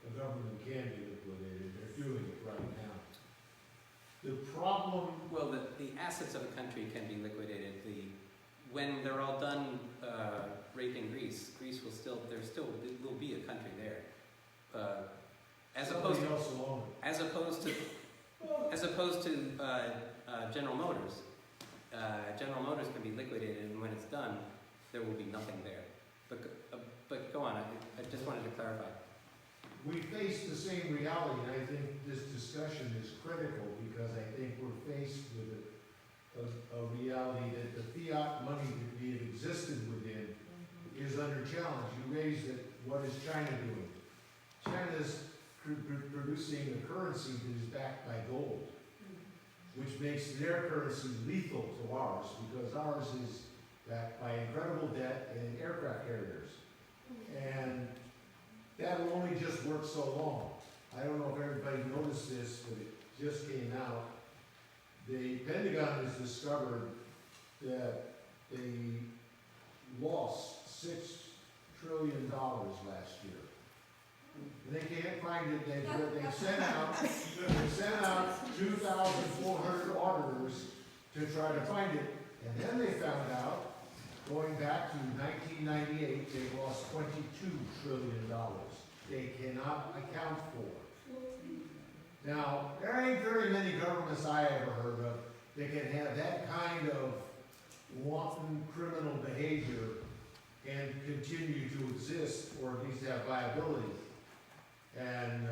A government can be liquidated. They're doing it right now. The problem...
Well, the assets of a country can be liquidated. When they're all done raping Greece, Greece will will be a country there. As opposed to General Motors. General Motors can be liquidated, and when it's done, there will be nothing there. But go on. I just wanted to clarify.
We face the same reality, and I think this discussion is critical because I think we're faced with a reality that the fiat money that we have existed within is under challenge. You raised it, what is China doing? China's producing a currency that is backed by gold, which makes their currency lethal to ours because ours is backed by incredible debt and aircraft carriers. And that will only just work so long. I don't know if everybody noticed this, but it just came out. The Pentagon has discovered that they lost $6 trillion last year. And they can't find it. They sent out 2,400 auditors to try to find it. And then they found out, going back to 1998, they lost $22 trillion. They cannot account for it. Now, there ain't very many governments I ever heard of that can have that kind of wanton criminal behavior and continue to exist, or at least have viability. And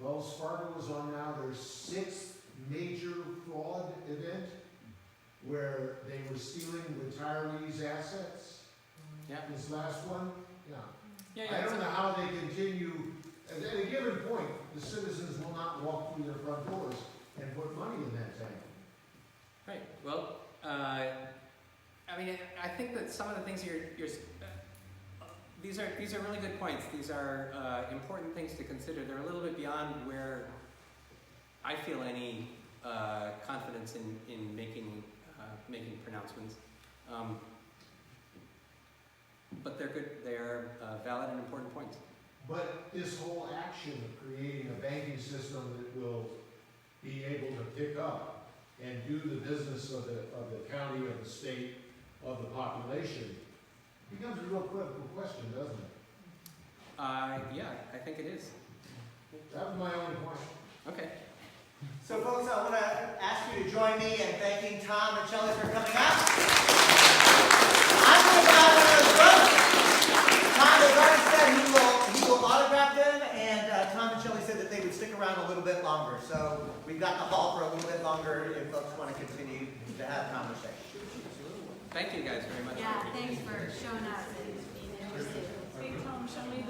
Wells Fargo is on now their 6th major fraud event where they were stealing retirees' assets.
Yeah.
This last one, yeah.
Yeah,
I don't know how they continue, at a given point, the citizens will not walk through their front doors and put money in that tank.
Right. Well, I mean, I think that some of the things these are really good points. These are important things to consider. They're a little bit beyond where I feel any confidence in making pronouncements. But they're good. They are valid and important points.
But this whole action of creating a banking system that will be able to pick up and do the business of the county, of the state, of the population, becomes a real critical question, doesn't it?
Yeah, I think it is.
That was my only point.
Okay.
So folks, I want to ask you to join me in thanking Tom and Shelley for coming up. I'm going to buy one of those books. Tom has already said he will autograph them, and Tom and Shelley said that they would stick around a little bit longer. So we've got the hall for a little bit longer if folks want to continue to have conversation.
Thank you guys very much.
Yeah, thanks for showing up and being interested.
Hey, Tom, show me the